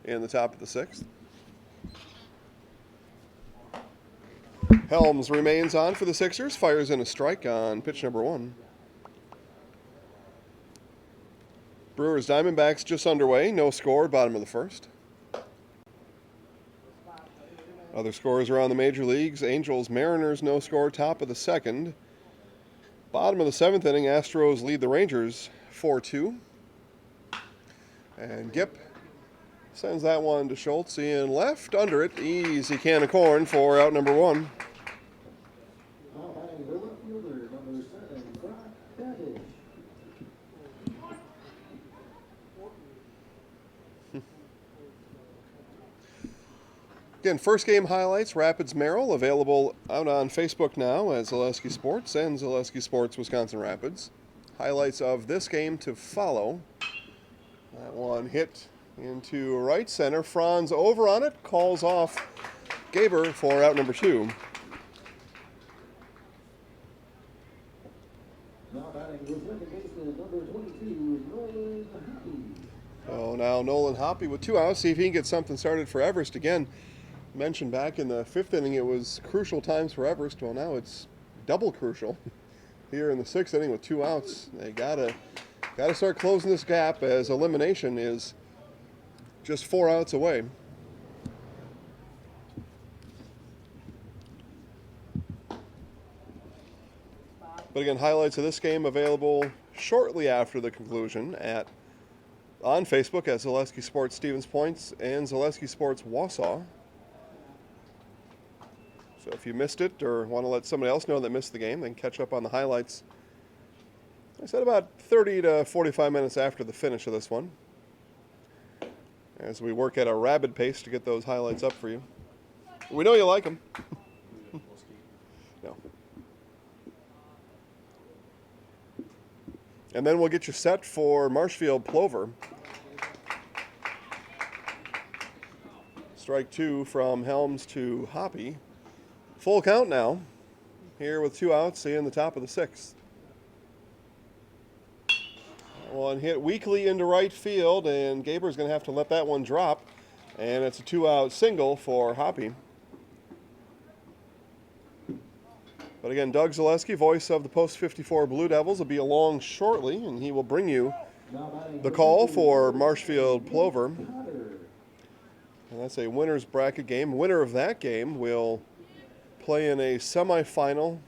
Speaker 2: in the top of the sixth. Helms remains on for the Sixers, fires in a strike on pitch number 1. Brewers Diamondbacks just underway, no score, bottom of the first. Other scores around the major leagues: Angels Mariners no score, top of the second. Bottom of the seventh inning, Astros lead the Rangers 4-2. And Gipp sends that one to Schultz in left, under it. Easy can of corn for out number 1. Again, first game highlights, Rapids Merrill, available out on Facebook now as Zaleski Sports and Zaleski Sports Wisconsin Rapids. Highlights of this game to follow. That one hit into right center. Franz over on it, calls off Gaber for out number 2. So now Nolan Hoppy with 2 outs. See if he can get something started for Everest again. Mentioned back in the 5th inning it was crucial times for Everest. Well, now it's double crucial here in the 6th inning with 2 outs. They gotta start closing this gap as elimination is just 4 outs away. But again, highlights of this game available shortly after the conclusion on Facebook at Zaleski Sports Stevens Point and Zaleski Sports Wausau. So if you missed it or want to let somebody else know that missed the game, then catch up on the highlights. I said about 30 to 45 minutes after the finish of this one, as we work at a rapid pace to get those highlights up for you. We know you like them. No. And then we'll get you set for Marshfield Plover. Strike 2 from Helms to Hoppy. Full count now, here with 2 outs in the top of the 6th. One hit weakly into right field, and Gaber's going to have to let that one drop. And it's a 2-out single for Hoppy. But again, Doug Zaleski, voice of the Post 54 Blue Devils, will be along shortly, and he will bring you the call for Marshfield Plover. And that's a winner's bracket game. Winner of that game will play in a semifinal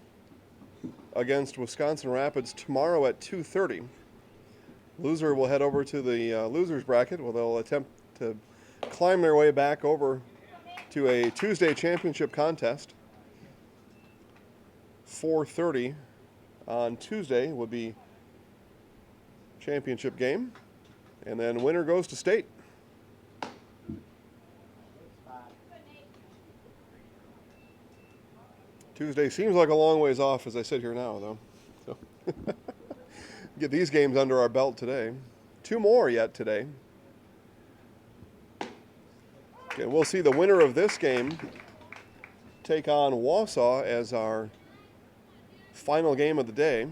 Speaker 2: against Wisconsin Rapids tomorrow at 2:30. Loser will head over to the losers bracket, where they'll attempt to climb their way back over to a Tuesday championship contest. 4:30 on Tuesday would be championship game, and then winner goes to state. Tuesday seems like a long ways off as I sit here now, though. So get these games under our belt today. 2 more yet today. Okay, we'll see the winner of this game take on Wausau as our final game of the day.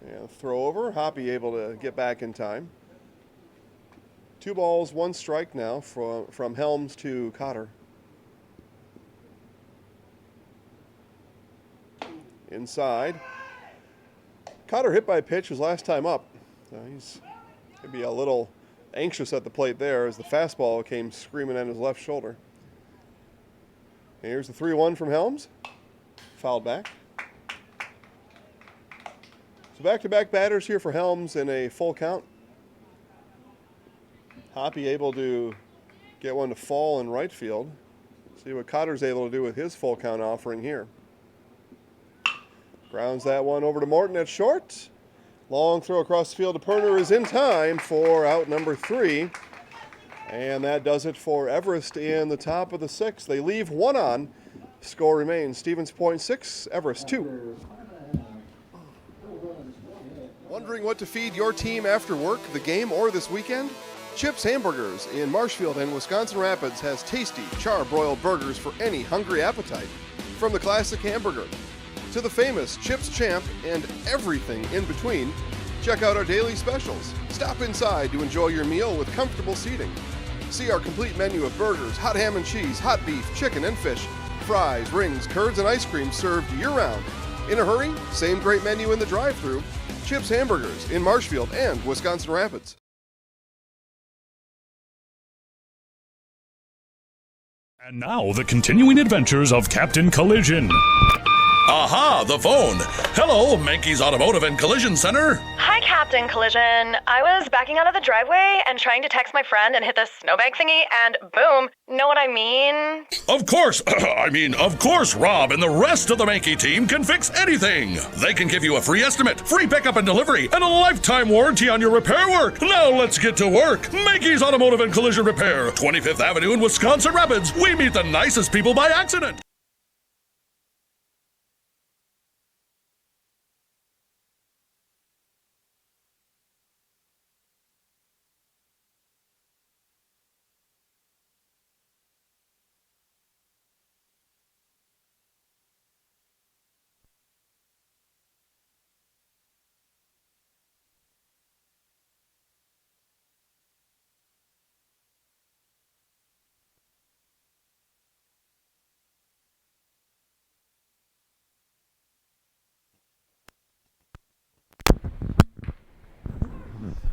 Speaker 2: And throw over. Hoppy able to get back in time. 2 balls, 1 strike now from Helms to Cotter. Inside. Cotter hit by a pitch his last time up. So he's maybe a little anxious at the plate there as the fastball came screaming at his left shoulder. Here's the 3-1 from Helms. Fouled back. So back-to-back batters here for Helms in a full count. Hoppy able to get one to fall in right field. See what Cotter's able to do with his full count offering here. Grounds that one over to Morton at short. Long throw across the field to Perner is in time for out number 3. And that does it for Everest in the top of the 6th. They leave one on. Score remains Stevens Point 6, Everest 2. Wondering what to feed your team after work, the game, or this weekend? Chips Hamburgers in Marshfield and Wisconsin Rapids has tasty, char-broiled burgers for any hungry appetite. From the classic hamburger to the famous Chips Champ and everything in between, check out our daily specials. Stop inside to enjoy your meal with comfortable seating. See our complete menu of burgers, hot ham and cheese, hot beef, chicken and fish, fries, rings, curds, and ice cream served year-round. In a hurry? Same great menu in the drive-thru. Chips Hamburgers in Marshfield and Wisconsin Rapids.
Speaker 6: And now, the continuing adventures of Captain Collision.
Speaker 7: Aha, the phone. Hello, Mankey's Automotive and Collision Center.
Speaker 8: Hi, Captain Collision. I was backing out of the driveway and trying to text my friend and hit the snowbank thingy, and boom. Know what I mean?
Speaker 7: Of course, of course, Rob and the rest of the Mankey team can fix anything. They can give you a free estimate, free pickup and delivery, and a lifetime warranty on your repair work. Now let's get to work. Mankey's Automotive and Collision Repair, 25th Avenue in Wisconsin Rapids. We meet the nicest people by accident.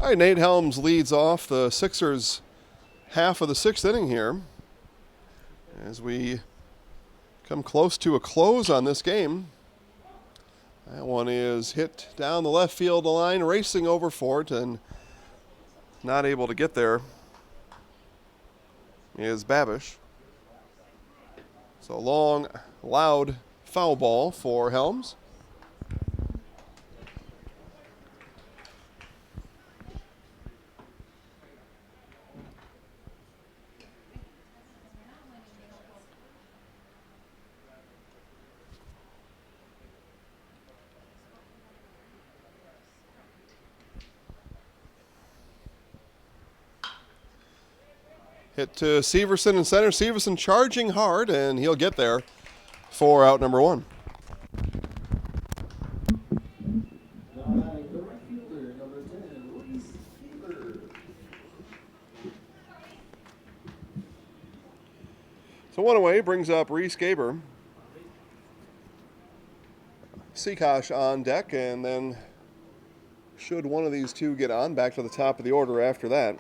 Speaker 2: All right, Nate Helms leads off the Sixers' half of the 6th inning here as we come close to a close on this game. That one is hit down the left field line, racing over for it, and not able to get there is Babish. So long, loud foul ball for Helms. Hit to Severson in center. Severson charging hard, and he'll get there for out number 1. So one away brings up Reese Gaber. Seakosh on deck, and then should one of these two get on, back to the top of the order after that.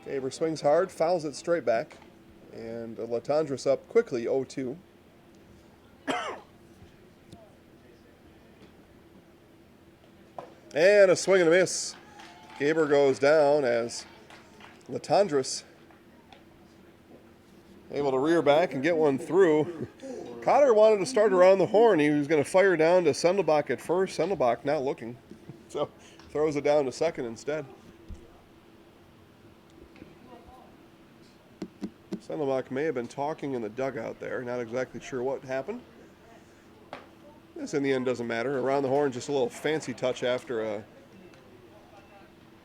Speaker 2: Gaber swings hard, fouls it straight back, and Latendresse up quickly, 0-2. And a swing and a miss. Gaber goes down as Latendresse able to rear back and get one through. Cotter wanted to start around the horn. He was going to fire down to Sendelbach at first. Sendelbach not looking, so throws it down to second instead. Sendelbach may have been talking in the dugout there. Not exactly sure what happened. This in the end doesn't matter. Around the horn, just a little fancy touch after a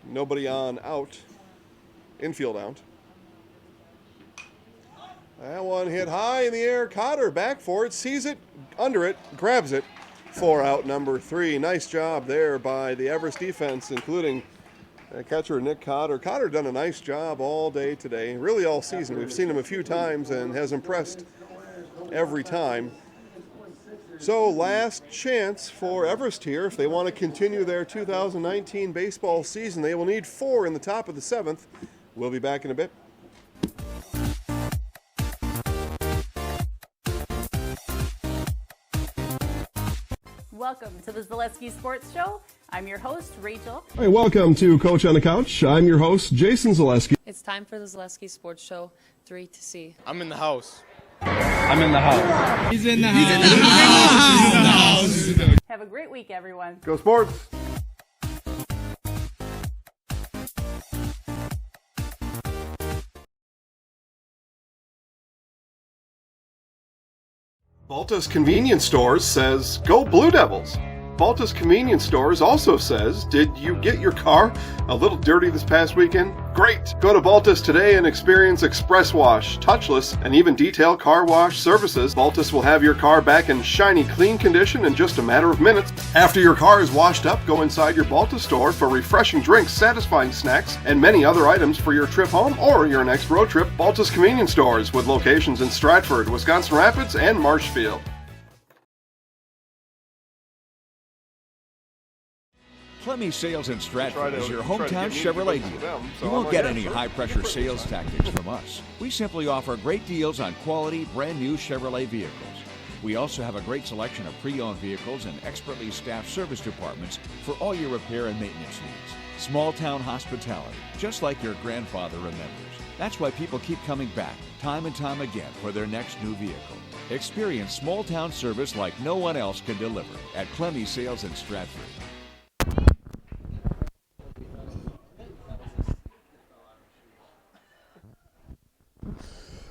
Speaker 2: nobody on out, infield out. That one hit high in the air. Cotter back for it, sees it, under it, grabs it for out number 3. Nice job there by the Everest defense, including catcher Nick Cotter. Cotter done a nice job all day today, really all season. We've seen him a few times and has impressed every time. So last chance for Everest here. If they want to continue their 2019 baseball season, they will need 4 in the top of the 7th. We'll be back in a bit.
Speaker 9: Welcome to the Zaleski Sports Show. I'm your host, Rachel.
Speaker 2: Hey, welcome to Coach on the Couch. I'm your host, Jason Zaleski.
Speaker 10: It's time for the Zaleski Sports Show 3 to C.
Speaker 12: I'm in the house.
Speaker 13: I'm in the house.
Speaker 14: He's in the house. He's in the house.
Speaker 9: Have a great week, everyone.
Speaker 2: Go Sports! Baltus Convenience Stores says, go Blue Devils. Baltus Convenience Stores also says, did you get your car a little dirty this past weekend? Great! Go to Baltus today and experience express wash, touchless, and even detailed car wash services. Baltus will have your car back in shiny, clean condition in just a matter of minutes. After your car is washed up, go inside your Baltus store for refreshing drinks, satisfying snacks, and many other items for your trip home or your next road trip. Baltus Convenience Stores with locations in Stratford, Wisconsin Rapids, and Marshfield.
Speaker 11: Clemmy Sales in Stratford is your hometown Chevrolet dealer. You won't get any high-pressure sales tactics from us. We simply offer great deals on quality, brand-new Chevrolet vehicles. We also have a great selection of pre-owned vehicles and expertly staffed service departments for all your repair and maintenance needs. Small-town hospitality, just like your grandfather remembers. That's why people keep coming back, time and time again, for their next new vehicle. Experience small-town service like no one else can deliver at Clemmy Sales in Stratford.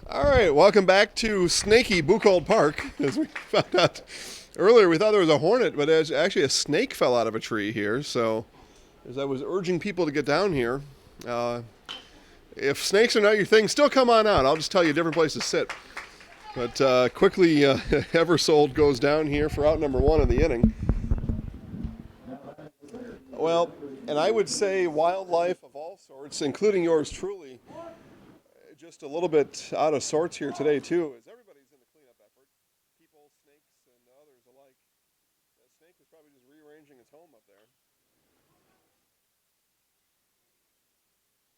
Speaker 2: All right, welcome back to Snaky Buchholz Park. As we found out earlier, we thought there was a hornet, but actually a snake fell out of a tree here. So as I was urging people to get down here, if snakes are not your thing, still come on out. I'll just tell you a different place to sit. But quickly, Eversold goes down here for out number 1 of the inning. Well, and I would say wildlife of all sorts, including yours truly, just a little bit out of sorts here today, too, as everybody's in the cleanup effort. People, snakes, and others alike. That snake was probably just rearranging its home up there.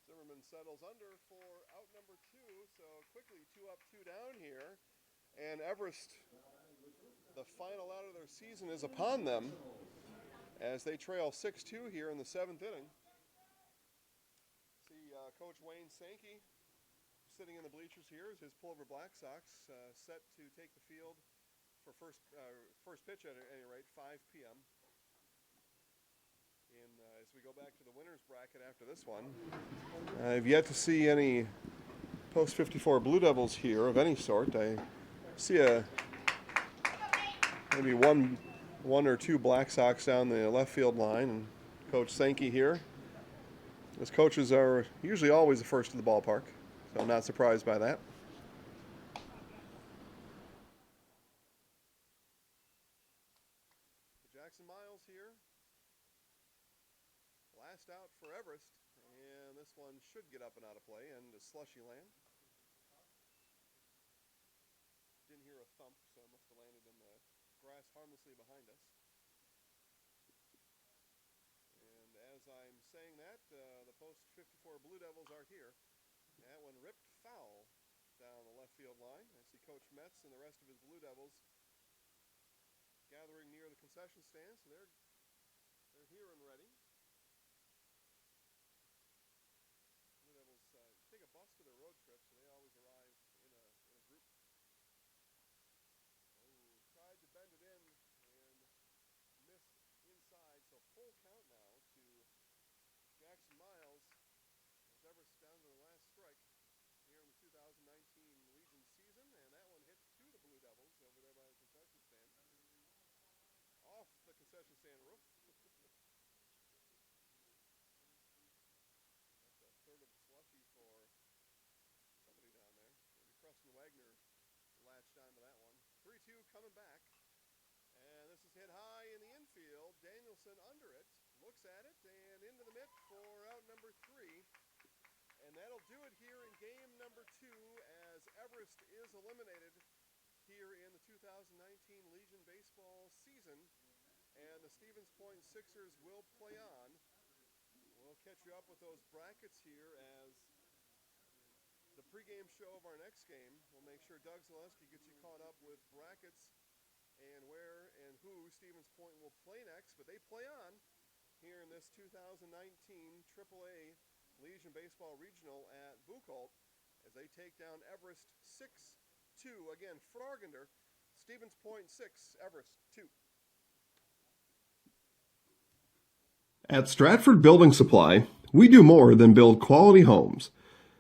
Speaker 2: Zimmerman settles under for out number 2, so quickly 2 up, 2 down here. And Everest, the final out of their season is upon them as they trail 6-2 here in the 7th inning. See Coach Wayne Sankey sitting in the bleachers here is his Pullover Black Sox, set to take the field for first pitch at any rate, 5 p.m. And as we go back to the winner's bracket after this one, I've yet to see any post-54 Blue Devils here of any sort. I see maybe one or two Black Sox down the left field line, and Coach Sankey here. His coaches are usually always the first to the ballpark. So I'm not surprised by that. Jackson Miles here. Last out for Everest. And this one should get up and out of play into slushy land. Didn't hear a thump, so it must have landed in the grass harmlessly behind us. And as I'm saying that, the post-54 Blue Devils are here. That one ripped foul down the left field line. I see Coach Metz and the rest of his Blue Devils gathering near the concession stand, so they're here and ready. Blue Devils take a bus to their road trip, so they always arrive in a group. Oh, tried to bend it in and missed inside, so full count now to Jackson Miles. Everest down to the last strike here in the 2019 Legion season, and that one hit to the Blue Devils over there by the concession stand. Off the concession stand roof. That's a third of the slushy for somebody down there. Maybe Preston Wagner latched onto that one. 3-2 coming back. And this is hit high in the infield. Danielson under it. Looks at it and into the mitt for out number 3. And that'll do it here in game number 2 as Everest is eliminated here in the 2019 Legion baseball season. And the Stevens Point Sixers will play on. We'll catch you up with those brackets here as the pregame show of our next game. We'll make sure Doug Zaleski gets you caught up with brackets and where and who Stevens Point will play next, but they play on here in this 2019 AAA Legion Baseball Regional at Buchholz as they take down Everest 6-2. Again, Frogender, Stevens Point 6, Everest 2. At Stratford Building Supply, we do more than build quality homes.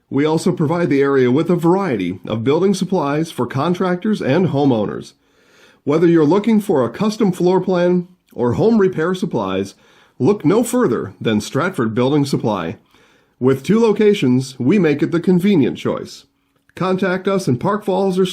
Speaker 2: We also provide the area with a variety of building supplies for contractors and homeowners. Whether you're looking for a custom floor plan or home repair supplies, look no further than Stratford Building Supply. With 2 locations, we make it the convenient choice. Contact us in Park Falls or